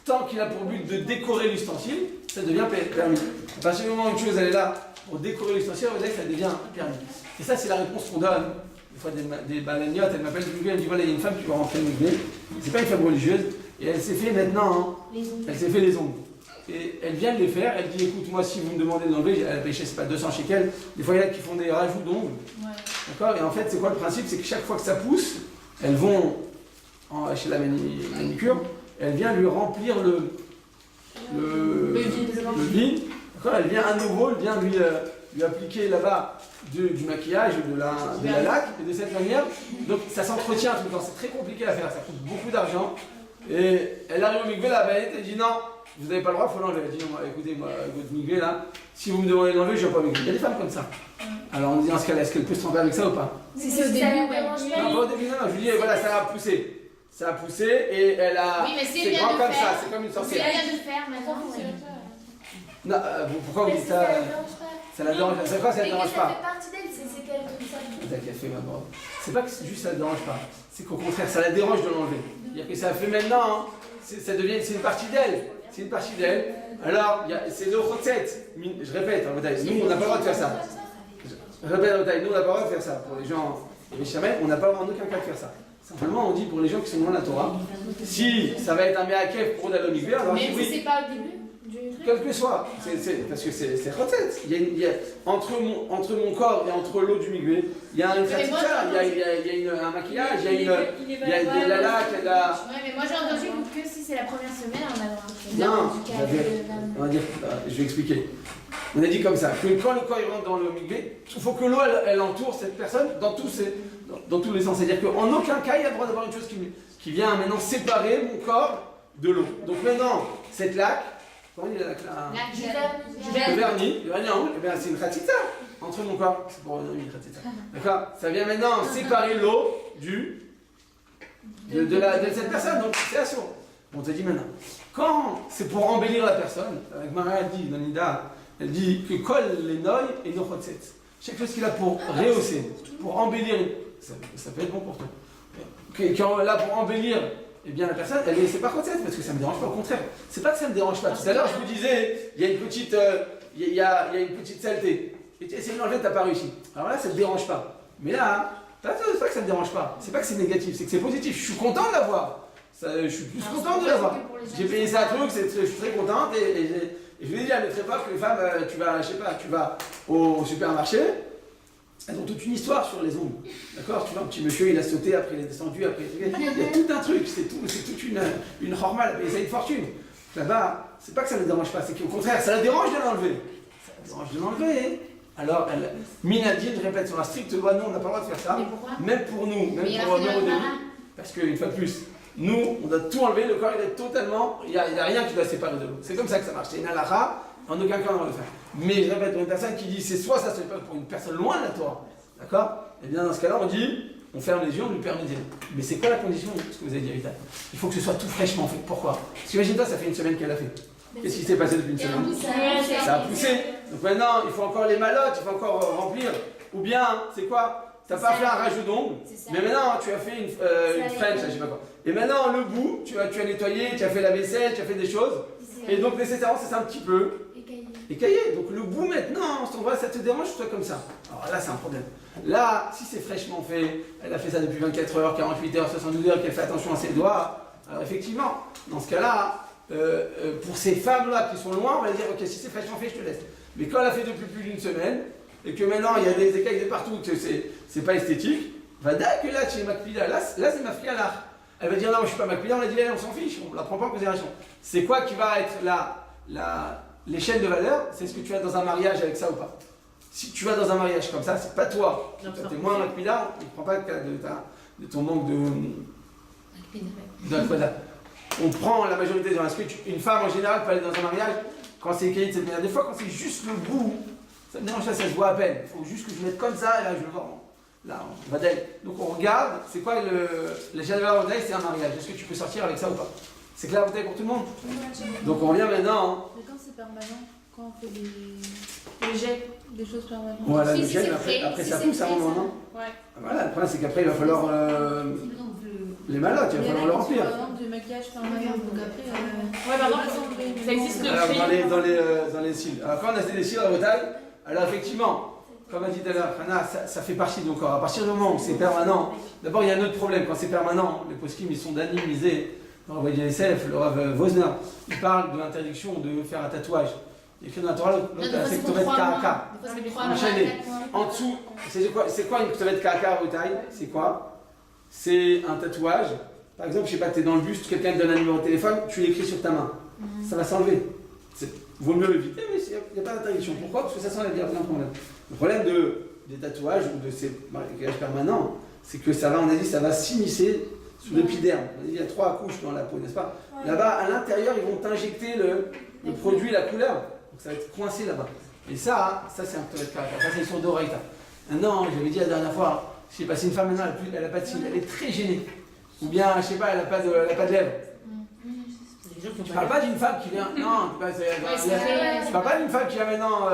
tant qu'il a pour but de décorer l'ustensile, ça devient permis. À partir du moment où une chose elle est là pour décorer l'ustensile, vous voyez, ça devient permis. Et ça, c'est la réponse qu'on donne. Des fois, des balaniotes, elle m'appelle du elle me dit voilà, il y a une femme qui va rentrer le Mugvé. C'est pas une femme religieuse, et elle s'est fait maintenant, elle s'est fait les ongles. Et elle vient de les faire, elle dit écoute, moi, si vous me demandez d'enlever, elle a pêché, c'est pas 200 shekels. Des fois, il y en a qui font des rajouts d'ongles. D'accord? Et en fait, c'est quoi le principe? C'est que chaque fois que ça pousse, elles vont chez la manicure, elle vient lui remplir le vide. D'accord? Elle vient à nouveau, elle vient lui appliquer là-bas du maquillage, de la laque, et de cette manière. Donc ça s'entretient tout le temps, c'est très compliqué à faire, ça coûte beaucoup d'argent. Et elle arrive au migvé, la baguette, elle dit non, vous n'avez pas le droit, il faut l'enlever. Elle dit non, écoutez, moi, votre migvé là, si vous me demandez de l'enlever, je ne vais pas migvé. Il y a des femmes comme ça. Alors on dit dans ce cas-là, est-ce qu'elle peut se tromper avec ça ou pas? Si c'est au début, Non, pas au début, non, je lui dis voilà, ça a poussé. Ça a poussé et elle a. Oui, mais si c'est elle vient grand de comme faire. ça, c'est comme une Si sorcière. elle vient de faire maintenant, Non, pourquoi vous dites ça? Ça la dérange pas. C'est quoi, ça la dérange pas? Ça fait partie d'elle, c'est qu'elle comme ça. T'as qu'à fait ma bande. C'est pas que c'est juste ça la dérange pas. C'est qu'au contraire, ça la dérange de l'enlever. C'est-à-dire que ça fait maintenant, hein, ça devient, c'est une partie d'elle. C'est une partie d'elle. Alors, c'est le recette. Je répète, nous, on n'a pas le droit de faire ça. Je répète, nous, on n'a pas le droit de faire ça. Pour les gens, les chamans, on n'a pas en aucun cas de faire ça. Simplement, on dit pour les gens qui sont loin de la Torah, si ça va être un méakef pour d'aller au migvé, alors Même oui. si c'est pas au début du truc. Quel que soit, parce que c'est recette. Entre mon corps et entre l'eau du migvé, il y a une khatita, il y a un maquillage, il y a de la laque, il y a de la... Ouais, mais moi j'ai entendu que si c'est la première semaine, on a le droit. Non, on va dire, je vais expliquer. On a dit comme ça, que quand le corps il rentre dans le migvé, il faut que l'eau elle entoure cette personne dans tous les sens. C'est-à-dire qu'en aucun cas il y a le droit d'avoir une chose qui vient maintenant séparer mon corps de l'eau. Donc maintenant, cette laque, comment on dit la laque là? Le vernis en haut, eh bien, c'est une khatita entre mon corps. C'est pour une khatita. D'accord? Ça vient maintenant séparer l'eau de cette personne. Donc c'est assurant. On te dit maintenant, quand c'est pour embellir la personne, avec Maria elle dit, dans Nida, elle dit que colle les noyes et nos chotset. Chaque chose qu'il a pour rehausser, pour embellir, ça peut être bon pour toi. Qui est là pour embellir, eh bien la personne, c'est pas chotset, parce que ça me dérange pas, au contraire. C'est pas que ça me dérange pas. Tout à l'heure, je vous disais, il y a une petite, il y a une petite saleté. Et tu essaies de l'enlever, t'as pas réussi. Alors là, ça te dérange pas. Mais là, c'est pas que ça me dérange pas. C'est pas que c'est négatif, c'est que c'est positif. Je suis content de l'avoir. Je suis plus content de l'avoir. J'ai payé ça à truc, je suis très contente et je vous ai dit à notre époque, les femmes, tu vas au supermarché, elles ont toute une histoire sur les ongles. D'accord? Tu vois, un petit monsieur, il a sauté, après il est descendu, après il y a tout un truc, c'est toute une hormale, et ça a une fortune. Là-bas, c'est pas que ça ne me dérange pas, c'est qu'au contraire, ça la dérange de l'enlever. Ça la dérange de l'enlever. Alors, Minadine répète sur la stricte loi, nous on n'a pas le droit de faire ça. Mais pourquoi? Même pour nous, même pour au début. Parce qu'une fois de plus, nous, on doit tout enlever, le corps il est totalement, il n'y a rien qui doit séparer de l'eau. C'est comme ça que ça marche, c'est une halakha, en aucun cas on va le faire. Mais je répète, pour une personne qui dit c'est soit ça se fait pour une personne loin de la Torah, d'accord? Et bien dans ce cas-là, on dit, on ferme les yeux, on lui permet d'y aller. Mais c'est quoi la condition? Ce que vous avez dit, Rita. Il faut que ce soit tout fraîchement fait. Pourquoi? Parce qu'imagine-toi, ça fait une semaine qu'elle a fait. Qu'est-ce qui s'est passé depuis une semaine? Ça a poussé. Donc maintenant, il faut encore les malottes, il faut encore remplir. Ou bien, c'est quoi? T'as pas fait un rajout d'ongles, mais maintenant tu as fait une French, je sais pas quoi. Et maintenant le bout, tu as nettoyé, tu as fait la vaisselle, tu as fait des choses. Et donc nécessairement c'est un petit peu écaillé. Donc le bout maintenant, cet endroit, ça te dérange, toi comme ça. Alors là c'est un problème. Là, si c'est fraîchement fait, elle a fait ça depuis 24 heures, 48 heures, 72 heures, qu'elle fait attention à ses doigts, alors effectivement, dans ce cas-là, pour ces femmes-là qui sont loin, on va dire, ok, si c'est fraîchement fait, je te laisse. Mais quand elle a fait depuis plus d'une semaine, et que maintenant il y a des écailles de partout, que c'est pas esthétique, va dire que là, tu es Makpida, là c'est ma friala. Elle va dire non, je suis pas Makpida, on a dit, on s'en fiche, on la prend pas en considération. C'est quoi qui va être les chaînes de valeur? C'est ce que tu as dans un mariage avec ça ou pas. Si tu vas dans un mariage comme ça, c'est pas toi. Tu es moins Makpida, on ne prend pas le cas de ton manque de on prend la majorité des gens. Est-ce qu'une femme en général peut aller dans un mariage quand c'est écaillé de cette manière? Des fois, quand c'est juste le bout, ça me dérange, ça se voit à peine. Il faut juste que je mette comme ça et là je le vois. Là, on va d'aller. Donc on regarde, c'est quoi les chaînes de valeur d'ail? C'est un mariage. Est-ce que tu peux sortir avec ça ou pas? C'est clair pour tout le monde? Donc on revient maintenant. Mais quand c'est permanent, quand on fait Le jet. des choses permanentes. Voilà, le Si gel, c'est après frais, ça si pousse c'est à un frais, moment, ça. non? Ouais. Voilà, le problème c'est qu'après il va falloir les malottes, il va falloir le remplir. Par exemple, du maquillage permanent, donc après. Ouais, par exemple, ça existe le Alors, crayon. dans les cils. Alors, quand on a des cils à la taille, alors effectivement, comme a dit tout à l'heure, Hana, ça fait partie du corps. À partir du moment où c'est permanent, d'abord il y a un autre problème. Quand c'est permanent, les poskim ils sont d'animiser. Dans le Wadi SF, le Rav Vosner, il parle de l'interdiction de faire un tatouage. Il écrit dans la Torah, l'autre c'est Ktovet Kaka. Enchaîné. En dessous, c'est quoi une Ktovet Kaka au taille? C'est quoi? C'est un tatouage. Par exemple, je sais pas, tu es dans le bus, quelqu'un te donne un numéro de téléphone, tu l'écris sur ta main. Ça va s'enlever. Vaut mieux l'éviter, mais il n'y a pas d'interdiction. Pourquoi? Parce que ça s'enlève, il y a plein de problèmes. Le problème des tatouages ou de ces maquillages permanents, c'est que ça va, on a dit, ça va s'immiscer sous l'épiderme. On a dit, il y a 3 couches dans la peau, n'est-ce pas? Là-bas, à l'intérieur, ils vont t'injecter le produit, la couleur. Donc ça va être coincé là-bas. Et ça c'est un peu de caractère. Ça, c'est sur d'oreille. Non, j'avais dit la dernière fois, je sais pas, c'est une femme maintenant, elle n'a pas de cils, elle est très gênée. Ou bien, je sais pas, elle n'a pas de lèvres. Tu parles pas d'une femme qui vient. Non, tu parles pas d'une femme qui vient maintenant.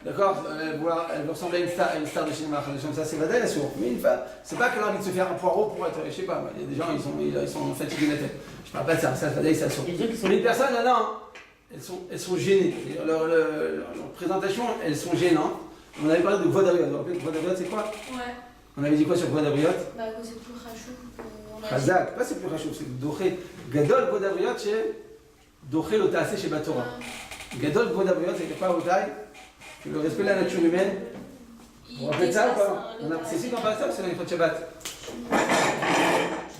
D'accord, elle veut ressembler à une star de cinéma. Ça, c'est Vadaï la sourde. Mais une femme, c'est pas qu'elle a envie de se faire un poireau pour être. Je sais pas, il y a des gens, ils sont fatigués de la tête. Je parle pas de ça, ça, Vadaï, ça sourde. Les personnes, non, elles sont gênées. Leur présentation, elles sont gênantes. On avait parlé de voix d'Abriot. Vous vous rappelez de voix d'Abriot, c'est quoi? Ouais. On avait dit quoi sur voix d'Abriot? Bah, que c'est plus rachou. Khazak, pas c'est plus rachou, c'est Doré. Gadol voix d'Abriot, c'est Doré l'otassé chez Batora. Gadol voix d'Abriot, c'est quoi au taille? Le respect de la nature humaine. Vous vous rappelez ça ou pas? C'est ici qu'on parle de ça ou c'est dans les fois de Shabbat?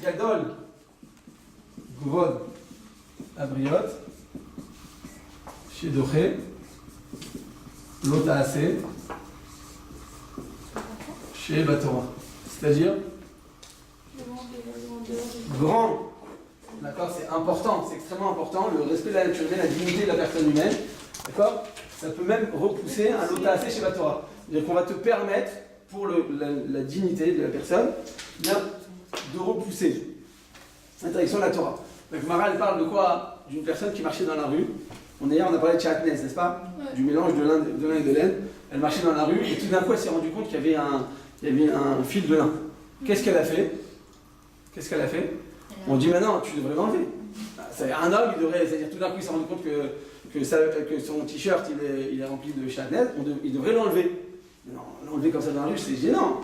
Gadol, Gvod, Abriot, chez Doré, l'otassé, chez Batora. C'est-à-dire grand. D'accord? C'est important, c'est extrêmement important. Le respect de la nature humaine, la dignité de la personne humaine. D'accord? Ça peut même repousser un lotassé chez la Torah. C'est-à-dire qu'on va te permettre, pour la dignité de la personne, bien, de repousser l'interdiction de la Torah. Donc Maral parle de quoi? D'une personne qui marchait dans la rue. On a parlé de Chatnez, n'est-ce pas? Ouais. Du mélange de lin et de laine. Elle marchait dans la rue et tout d'un coup elle s'est rendue compte qu'il y avait un fil de lin. Qu'est-ce qu'elle a fait? On dit maintenant tu devrais l'enlever. Un homme, c'est-à-dire tout d'un coup il s'est rendu compte que son t-shirt il est rempli de Chatnez, il devrait l'enlever. Non, l'enlever comme ça dans la rue, c'est gênant.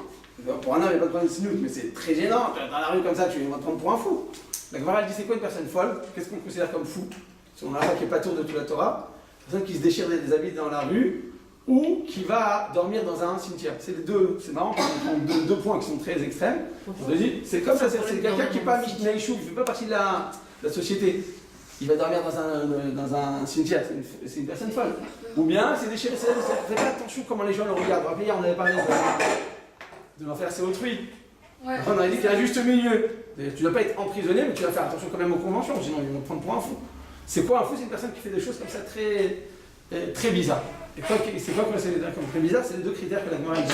Pour un homme, il n'y a pas de problème de sinus, mais c'est très gênant. Dans la rue comme ça, tu vas te prendre pour un fou. La Gemara dit c'est quoi une personne folle? Qu'est-ce qu'on considère comme fou? Si on n'a pas qui n'est pas tour de toute la Torah, une personne qui se déchire des habits dans la rue ou qui va dormir dans un cimetière. C'est les deux, c'est marrant, on prend deux points qui sont très extrêmes. On dit, c'est comme ça, c'est quelqu'un qui n'est pas Mishnah-Ishou, qui ne fait pas partie de la société. Il va dormir dans un cimetière, c'est une personne folle. Ou bien, c'est déchiré, faites attention comment les gens le regardent. Vous rappelez, hier, on avait parlé de l'enfer, c'est autrui. Ouais. Après, on avait dit qu'il y a un juste milieu. Tu ne dois pas être emprisonné, mais tu vas faire attention quand même aux conventions, sinon ils vont te prendre pour un fou. C'est quoi un fou? C'est une personne qui fait des choses comme ça très bizarres. Et c'est quoi qu'on essaie de dire comme très bizarre? C'est les deux critères que la Gemara dit.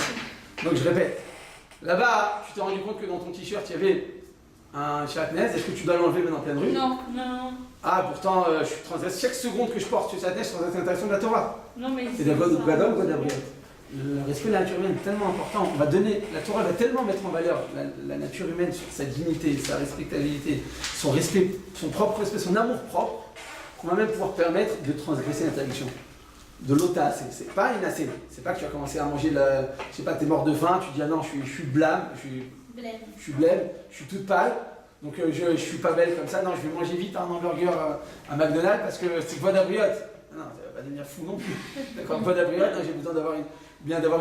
Donc je répète. Là-bas, tu t'es rendu compte que dans ton t-shirt, il y avait un chatnez. Est-ce que tu dois l'enlever maintenant en pleine rue? Non. Ah, pourtant, je transgresse chaque seconde que je porte ce chatnez, je transgresse l'interdiction de la Torah. Non, mais c'est de Gadol ou Gabriel. Le respect de la nature humaine est tellement important. La Torah va tellement mettre en valeur la nature humaine sur sa dignité, sa respectabilité, son respect, son propre respect, son amour propre, qu'on va même pouvoir permettre de transgresser l'interdiction. De l'ota, c'est pas une assez. C'est pas que tu vas commencer à manger je sais pas, t'es mort de faim, tu dis ah non, je suis blême, je suis blême, je suis toute pâle. Donc je suis pas belle comme ça, non, je vais manger vite un hamburger à McDonald's parce que c'est voie d'abriote. Non, ça va pas devenir fou non plus. D'accord, voie d'abriote, non, j'ai besoin d'avoir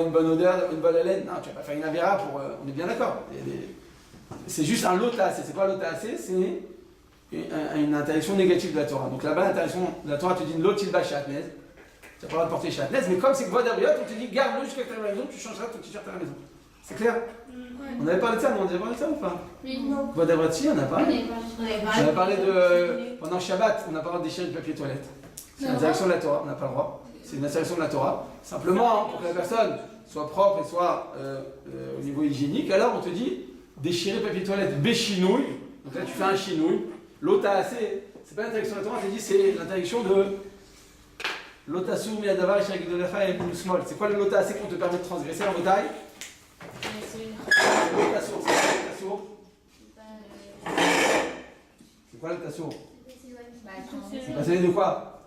une bonne odeur, d'avoir une bonne haleine. Non, tu vas pas faire une Avera pour. On est bien d'accord. C'est juste un lot AC. C'est quoi l'autre AC? C'est une interdiction négative de la Torah. Donc là-bas, l'interdiction de la Torah te dit l'autre il va chatnez. Tu n'as pas le droit de porter chatnez, mais comme c'est voie d'abriote, on te dit garde-le jusqu'à ta maison, tu changeras ton t-shirt à la maison. C'est clair? On avait parlé de ça, mais on avait parlé de ça ou pas? Oui. Voie d'abriote, si, on a parlé. On a parlé de. pendant Shabbat, on n'a pas le droit de déchirer du papier toilette. C'est une interdiction de la Torah, on n'a pas le droit. C'est une interdiction de la Torah. Simplement, pour que la personne soit propre et soit au niveau hygiénique, alors on te dit déchirer le papier toilette, béchinouille. Donc là, tu fais un chinouille. L'ota assez, c'est pas l'interdiction de la Torah, on te dit c'est l'interdiction de l'ota sour, miadavar, et shagdolecha et small. C'est quoi le lota assez qu'on te permet de transgresser en bataille? L'ota sour, c'est quoi l'ota sour? C'est quoi l'ota sour? C'est passionné de quoi?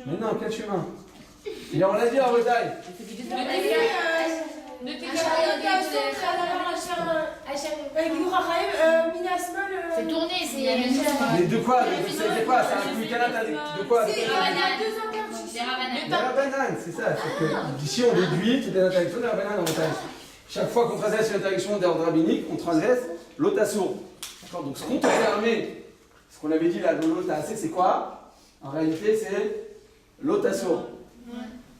Mais non, quel chemin? On l'a dit en bataille. C'est tourné, c'est. Mais de quoi? C'est quoi? C'est un quelle interdiction? De quoi? Il y a deux interdictions. La banane, c'est ça. Ici, on déduit toutes les interdictions de la banane en bataille. Chaque fois qu'on transgresse une interdiction d'ordre rabbinique, on transgresse l'otasour. D'accord? Donc ce qu'on te permet, ce qu'on avait dit là, de l'otassé, c'est quoi? En réalité, c'est l'otasour.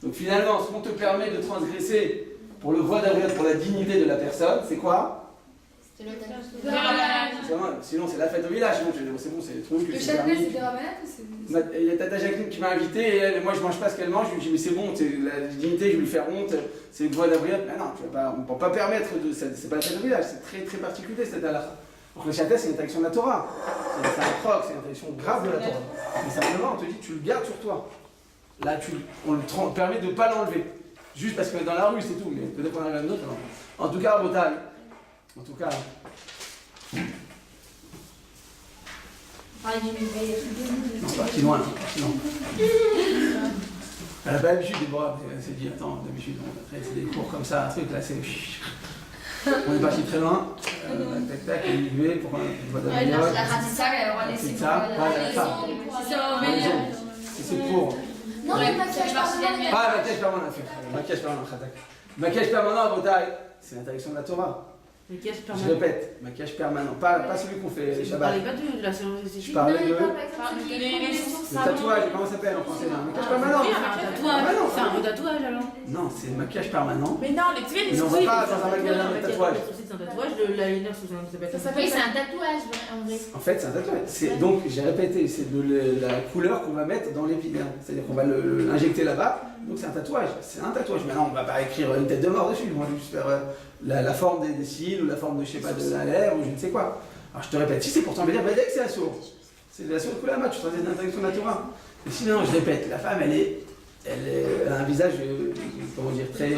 Donc finalement, ce qu'on te permet de transgresser pour le voie d'avril, pour la dignité de la personne, c'est quoi? Sinon, c'est la fête au village. C'est bon, c'est le truc. Le châtelet, c'est des rabanades ou c'est. Il y a Tata Jacqueline qui m'a invité et moi je mange pas ce qu'elle mange. Je lui dis mais c'est bon, c'est la dignité, je vais lui faire honte, c'est une voie d'avril. Mais non, on ne peut pas permettre de. C'est pas la fête au village, c'est très très particulier cette halakha. Donc le châtelet, c'est une interdiction de la Torah. C'est un croc, c'est une interdiction grave de la Torah. Mais simplement, on te dit tu le gardes sur toi. Là, on le permet de ne pas l'enlever. Juste parce que dans la rue, c'est tout. Mais peut-être qu'on arrive à une autre. En tout cas, Botal. En tout cas. Non, c'est parti loin. Elle n'a pas l'habitude, Déborah. Elle s'est dit, attends, d'habitude, c'est des cours comme ça, un truc là, c'est. On est parti très loin. Tac, tac, elle y va pour qu'on voit d'ailleurs. La ratissage, elle aura laissé. C'est ça. C'est pour. Non, le maquillage permanent. Ah, maquillage permanent, maquillage permanent, maquillage permanent à Botaï, c'est l'interdiction de la Torah. Maquillage Je permanent. répète, maquillage permanent, pas celui qu'on fait Je Shabbat. parlais pas de la séance Je parlais de. Le tatouage, comment ça s'appelle en français là? Maquillage permanent. Oui, un tatouage. C'est un beau tatouage alors. Non, c'est maquillage permanent. Mais non, les tuiles, Mais on va pas dans un magasin de tatouage. C'est un tatouage, le liner sous un Ça Oui, c'est un tatouage en vrai. En fait, c'est un tatouage. Donc, j'ai répété, c'est de la couleur qu'on va mettre dans l'épiderme. C'est-à-dire qu'on va l'injecter là-bas. Donc, c'est un tatouage. C'est un tatouage. Maintenant, on va pas écrire une tête de mort dessus. On va juste faire la forme des cils ou la forme de, je sais pas, de la lèvre ou je ne sais quoi. Alors, je te répète, si c'est pour t'embellir, dès que c'est la source. C'est de la source de Koulama, tu transmets une interdiction de la Torah. Mais sinon, je répète, la femme, elle a un visage, comment dire, très.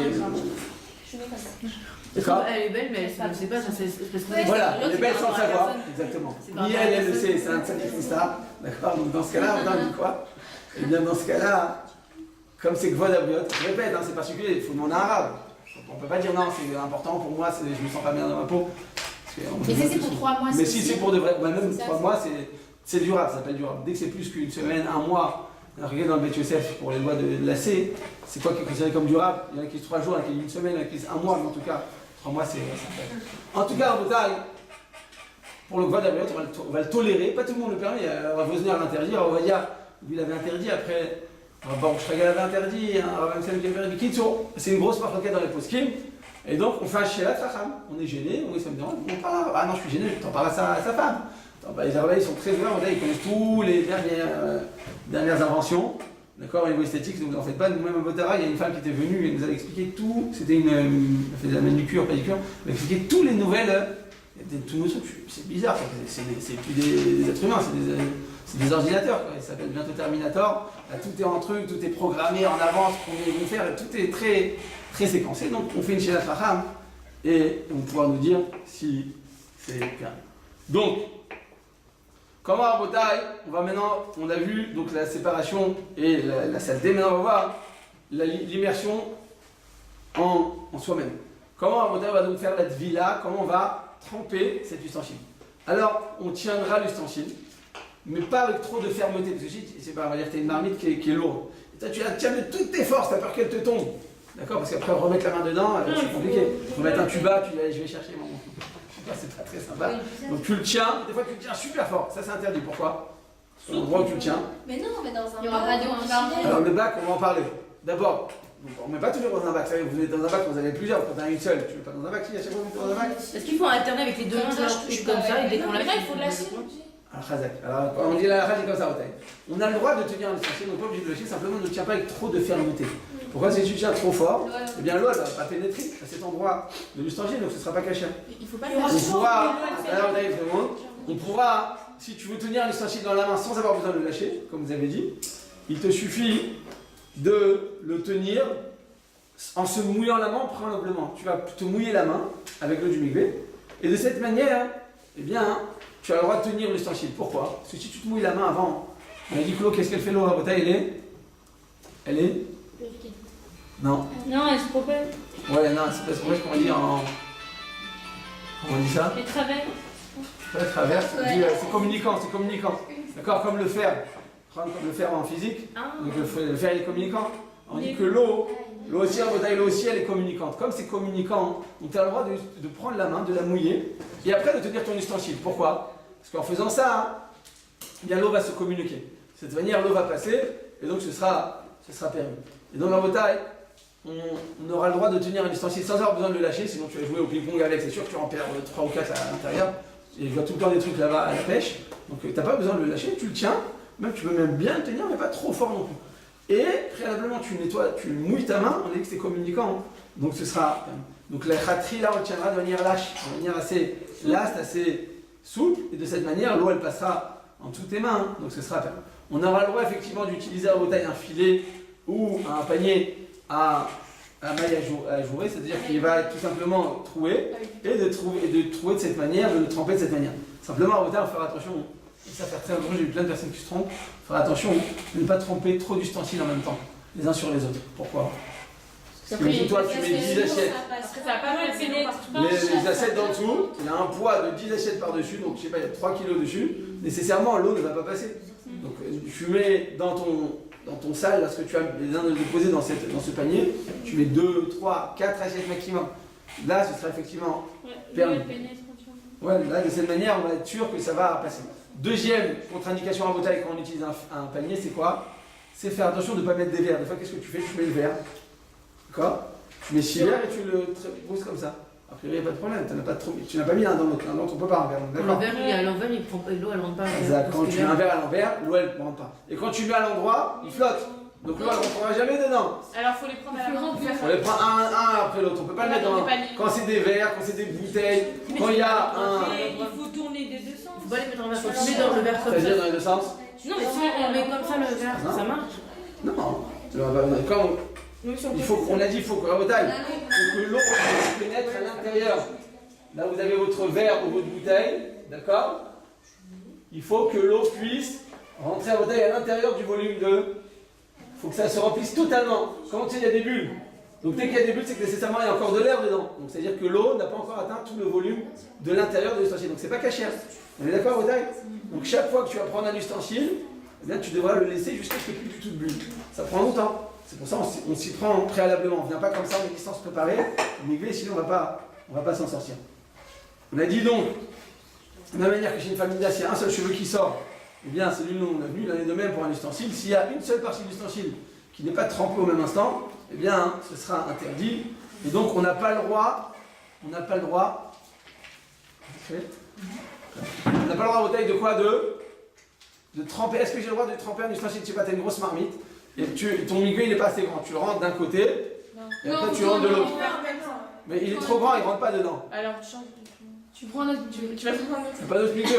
D'accord. Elle est belle, mais elle ne sait pas, ça c'est. Voilà, elle est belle sans le savoir, exactement. Ni elle le sait, c'est un tzaddik qui fait ça. D'accord. Donc dans ce cas-là, on dit quoi? Et bien dans ce cas-là, comme c'est Kvod Abriot, je répète, c'est particulier, il faut demander un arabe. On ne peut pas dire non, c'est important pour moi, je me sens pas bien dans ma peau. Mais ça, c'est pour 3 mois. Mais si c'est pour de vrai, même 3 mois, c'est durable, ça s'appelle durable. Dès que c'est plus qu'une semaine, un mois, regardez dans le Bet Yosef pour les lois de l'AC, c'est quoi qui est considéré comme durable? Il y en a qui disent 3 jours, il y en a qui disent une semaine, il y en a qui disent 1 mois, mais en tout cas, 3 mois, c'est. En tout cas, en total, pour le Kvod Abriot, on va le tolérer, pas tout le monde le permet, Vosner l'interdire, on va dire, lui il avait interdit, après, bon, Shraga l'avait interdit, Rav Amsel qui avait interdit, Kitso, c'est une grosse marquette dans les poskim. Et donc, on fait un shelat racham. On est gêné, on ça me dérange, on parle. Ah non, je suis gêné, t'en parles à sa femme. Les Arabes, ils sont très ouverts, ils connaissent tous les dernières inventions. D'accord, au niveau esthétique, donc vous en faites pas. Nous-mêmes à Botara, il y a une femme qui était venue et nous a expliqué tout. C'était elle faisait la manucure, pédicure. Elle a expliqué toutes les nouvelles. Tous nos trucs, c'est bizarre, c'est plus des êtres humains, c'est des ordinateurs. Quoi. Il s'appelle bientôt Terminator. Là, tout est en truc, tout est programmé en avance, combien ils vont faire, et tout est très, très séquencé. Donc on fait une Shelat Racham et on va pouvoir nous dire si c'est permis. Donc, comment à Botaï, on a vu donc la séparation et la saleté, maintenant on va voir l'immersion en soi-même. Comment à Botaï on va donc faire la Tvila, comment on va tremper cet ustensile. alors on tiendra l'ustensile, mais pas avec trop de fermeté, parce que si, c'est pas, on va dire que tu as une marmite qui est lourde. Et toi, tu la tiens de toutes tes forces, tu as peur qu'elle te tombe. D'accord? Parce qu'après, remettre la main dedans, c'est compliqué. Remettre un tuba, tu dis, allez, je vais chercher mon. C'est pas très sympa. Donc tu le tiens, des fois tu le tiens super fort. Ça, c'est interdit. Pourquoi? Sur l'endroit où tu le tiens. Mais non, mais dans un Il y aura pas d'eau en filet. Alors, le bac, on va en parler. D'abord, on ne met pas toujours dans un bac. Vous êtes dans un bac, vous en avez plusieurs. Quand tu as une seule, tu ne mets pas dans un bac. Si, à chaque fois, vous mettez dans un bac. Est-ce qu'il faut alterner avec les deux mains, comme ça, et dès qu'on lâche, il faut lâcher. Alors, Khazak. Alors, quand on dit la rage, c'est comme ça, Otaï. On a le droit de tenir un ustensile, on n'est pas obligé de lâcher, simplement ne le tient pas avec trop de fermeté. Pourquoi? Si tu tiens trop fort, eh bien l'eau elle va pas pénétrer à cet endroit de l'ustensile, donc ce ne sera pas caché. Il faut pas On pourra, si tu veux tenir un ustensile dans la main sans avoir besoin de le lâcher, comme vous avez dit, il te suffit de le tenir en se mouillant la main préalablement. Tu vas te mouiller la main avec l'eau du migvé, et de cette manière, eh bien, tu as le droit de tenir l'ustensile. Pourquoi? Parce que si tu te mouilles la main avant, on a dit que l'eau, qu'est-ce qu'elle fait l'eau à bouteille? Elle est Non. Non, elle se propelle. Ouais, non, c'est parce qu'on dit en. Comment on dit ça? Les travers. Pas le traverse, c'est communicant, c'est communicant. D'accord? Comme le fer. Comme le fer en physique. Donc le fer il est communicant. On dit que l'eau aussi en bouteille, l'eau aussi elle est communicante. Comme c'est communicant, donc tu as le droit de prendre la main, de la mouiller, et après de tenir ton ustensile. Pourquoi? Parce qu'en faisant ça, eh bien l'eau va se communiquer. De cette manière, l'eau va passer, et donc ce sera permis. Et donc en bouteille, on aura le droit de tenir un ustensile sans avoir besoin de le lâcher, sinon tu vas jouer au ping-pong avec, c'est sûr que tu en perds 3 ou 4 à l'intérieur. Et je vois tout le temps des trucs là-bas à la pêche, donc tu n'as pas besoin de le lâcher, tu le tiens, même tu peux même bien le tenir, mais pas trop fort non plus. Et préalablement tu nettoies, tu mouilles ta main, on dit que c'est communicant, donc ce sera. Donc la khatri là on le tiendra de manière lâche, de manière assez laste, assez souple, et de cette manière l'eau elle passera en toutes tes mains, donc ce sera permis. On aura le droit effectivement d'utiliser à la bouteille un filet ou un panier à maille ajourée, c'est-à-dire qu'il va être tout simplement troué et de trouer de cette manière, de le tremper de cette manière. Simplement à bouteille, on fera attention, et ça fait très longtemps, j'ai eu plein de personnes qui se trompent, il faudra attention de ne pas tremper trop d'ustensiles en même temps, les uns sur les autres. Pourquoi? Parce que toi tu mets 10 assiettes, Ça va pas mal pénétrer. les assiettes d'en dessous, il y a un poids de 10 assiettes par-dessus, donc je sais pas, il y a 3 kilos dessus, nécessairement l'eau ne va pas passer. Donc tu mets dans ton salle, lorsque tu as les uns déposés dans ce panier, tu mets 2, 3, 4 assiettes maximum. Là, ce sera effectivement permis. Ouais, là, de cette manière, on va être sûr que ça va passer. Deuxième contre-indication à bouteille quand on utilise un panier, c'est quoi? C'est faire attention de ne pas mettre des verres. Des fois, qu'est-ce que tu fais? Tu mets le verre. D'accord? Tu mets 6 verres et tu le poses comme ça. Après, il n'y a pas de problème, tu n'as pas mis l'un dans l'autre. L'un dans l'autre, on ne peut pas un verre. Le verre, il est à l'envers, il prend l'eau, elle rentre pas. Exact. Quand tu mets un verre à l'envers, l'eau elle ne rentre pas. Et quand tu le mets à l'endroit, il flotte. Donc l'eau elle ne rentrera jamais dedans. Alors faut les prendre à la main. On les prend un après l'autre. On ne peut pas le mettre dans. Quand c'est des verres, quand c'est des bouteilles, quand il y a un. Il faut tourner des deux sens. Il faut pas les mettre en verre, faut les mettre dans le verre comme C'est-à-dire ça. dans les deux sens? Non, mais si on met comme ça le verre, ça marche. Non. Quand on a dit, il faut que la bouteille, faut que l'eau pénètre à l'intérieur. Là, vous avez votre verre ou votre bouteille, d'accord? Il faut que l'eau puisse rentrer à la bouteille à l'intérieur du volume de. Il faut que ça se remplisse totalement. Comment tu sais, il y a des bulles. Donc dès qu'il y a des bulles, c'est que nécessairement il y a encore de l'air dedans. Donc c'est-à-dire que l'eau n'a pas encore atteint tout le volume de l'intérieur de l'ustensile. Donc c'est pas caché. On est d'accord, bouteille? Donc chaque fois que tu vas prendre un ustensile, eh bien, tu devras le laisser jusqu'à ce qu'il n'y ait plus du tout de bulles. Ça prend longtemps. C'est pour ça qu'on s'y prend préalablement. On ne vient pas comme ça en étant se préparer. Mais sinon on va pas s'en sortir. On a dit donc, de la même manière que chez une famille d'as, s'il y a un seul cheveu qui sort, eh bien c'est lui on a vu, l'année de même pour un ustensile. S'il y a une seule partie de l'ustensile qui n'est pas trempée au même instant, eh bien ce sera interdit. Et donc on n'a pas le droit, à bouteille de quoi? De tremper. Est-ce que j'ai le droit de tremper un ustensile? Tu sais pas, tu as une grosse marmite, et ton miguet il n'est pas assez grand. Tu le rentres d'un côté, et après tu rentres de l'autre. Mais il est trop grand, il ne rentre pas dedans. Alors tu changes. Tu prends un autre. Tu vas prendre un autre. Il n'y a pas d'autres miguets.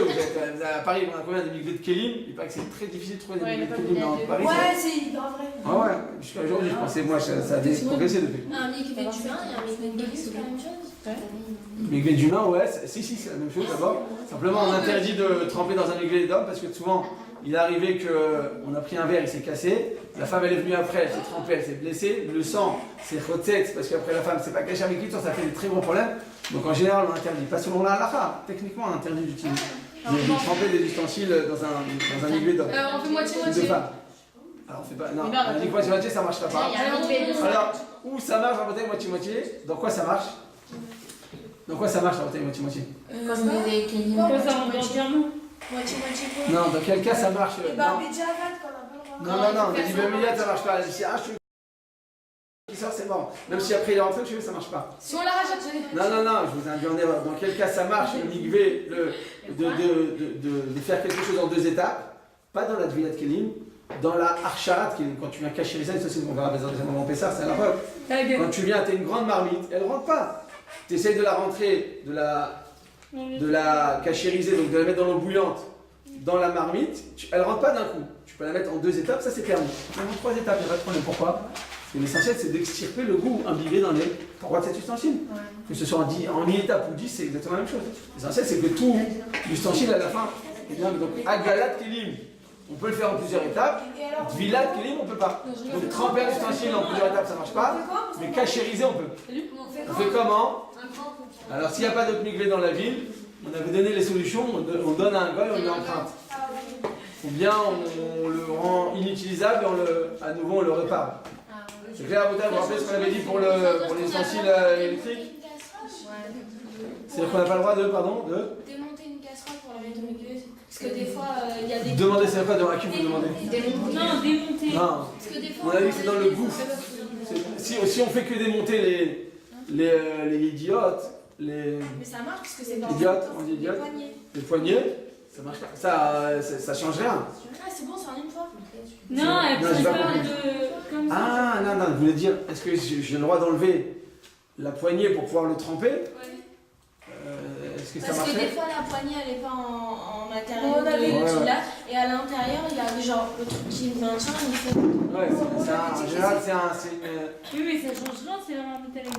À Paris, on a combien de miguets de Kélim? Il paraît que c'est très difficile de trouver des miguets de Kélim dans Paris. Ouais, c'est grave vrai. Ah ouais, jusqu'à aujourd'hui, je pensais, moi, ça a progressé depuis. Un migvé d'humain et un migvé de c'est la même chose. Miguet d'humain, ouais, si, c'est la même chose d'abord. Simplement, on interdit de tremper dans un miguet d'homme parce que souvent, il est arrivé qu'on a pris un verre, il s'est cassé. La femme, elle est venue après, elle s'est trempée, elle s'est blessée. Le sang, c'est chotzetz, parce qu'après la femme, c'est pas caché avec l'huile, ça fait des très gros problèmes. Donc en général, on interdit. Pas selon la halakha, techniquement, on interdit d'utiliser. De tremper des ustensiles dans un aiguille d'homme. On fait De moitié-moitié. femme. Alors on fait pas. Non, on dit que moitié-moitié, ça marchera pas. Il y a un rituel de Alors, où ça marche la bouteille moitié-moitié? Dans quoi ça marche? Dans quoi ça marche la bouteille moitié-moitié? Comme des kélim. Quoi, ça rentre entièrement? Moitié-moitié quoi? Non, dans quel cas ça marche? Et bah, Bédiavat, qu'on a pas le droit. Non, des libémiat ça marche pas. Si je qui sort, c'est mort. Même si après il est rentré, ça marche pas. Si on l'arrache, Non, je vous ai induit en erreur. Dans quel cas ça marche, le migvé, de faire quelque chose en deux étapes? Pas dans la Dvilat Kelim, dans la Archarat Kelim. Quand tu viens cacher les ailes, ça c'est ce qu'on verra dans un moment Pessar, c'est à la preuve. Quand tu viens, tu as une grande marmite, elle rentre pas. Tu essayes de la rentrer, de la cachériser, donc de la mettre dans l'eau bouillante, dans la marmite, elle rentre pas d'un coup. Tu peux la mettre en deux étapes, ça c'est permis. Même en trois étapes, il n'y a pas de problème. Pourquoi? Parce que l'essentiel c'est d'extirper le goût imbibé dans les parois de cet ustensile. Que ce soit en 10 étapes ou 10, c'est exactement la même chose. L'essentiel c'est que tout l'ustensile à la fin est bien. Donc, Agalat Kelim, on peut le faire en plusieurs étapes. Dvilat Kelim, on peut pas. Donc, tremper l'ustensile en plusieurs étapes, ça marche pas. Mais cachériser, on peut. On fait comment? Alors, s'il n'y a pas d'autre miglé dans la ville, on avait donné les solutions, on donne à un gars et on lui emprunte. Ou bien on le rend inutilisable et à nouveau on le répare. C'est clair, vous vous rappelez ce qu'on avait dit pour les ustensiles électriques? C'est-à-dire qu'on n'a pas le droit de. Démonter une casserole pour la mettre au milieu. Parce que des fois, il y a des. Demandez, c'est quoi? À qui vous demandez? Non, démonter. Non. Parce que des On fois. a dit que c'est dans le gouffre. Si on fait que démonter les idiotes, Mais ça marche parce que c'est dans idiotes, on dit les idiotes, poignets. les poignées, ça marche pas. Ça change rien. Ah, c'est bon, c'est en une fois. Non, elle Non, j'ai pas prépare compris. comme ça. Ah non, vous voulez dire, est-ce que j'ai le droit d'enlever la poignée pour pouvoir le tremper? Est-ce que ça Parce que marcherait? des fois, la poignée elle est pas en matériel On a de des- là, et à l'intérieur, il y a genre le truc qui maintient, il fait. Ouais, en général, c'est une. Oui, mais ça change rien, c'est la marmite à la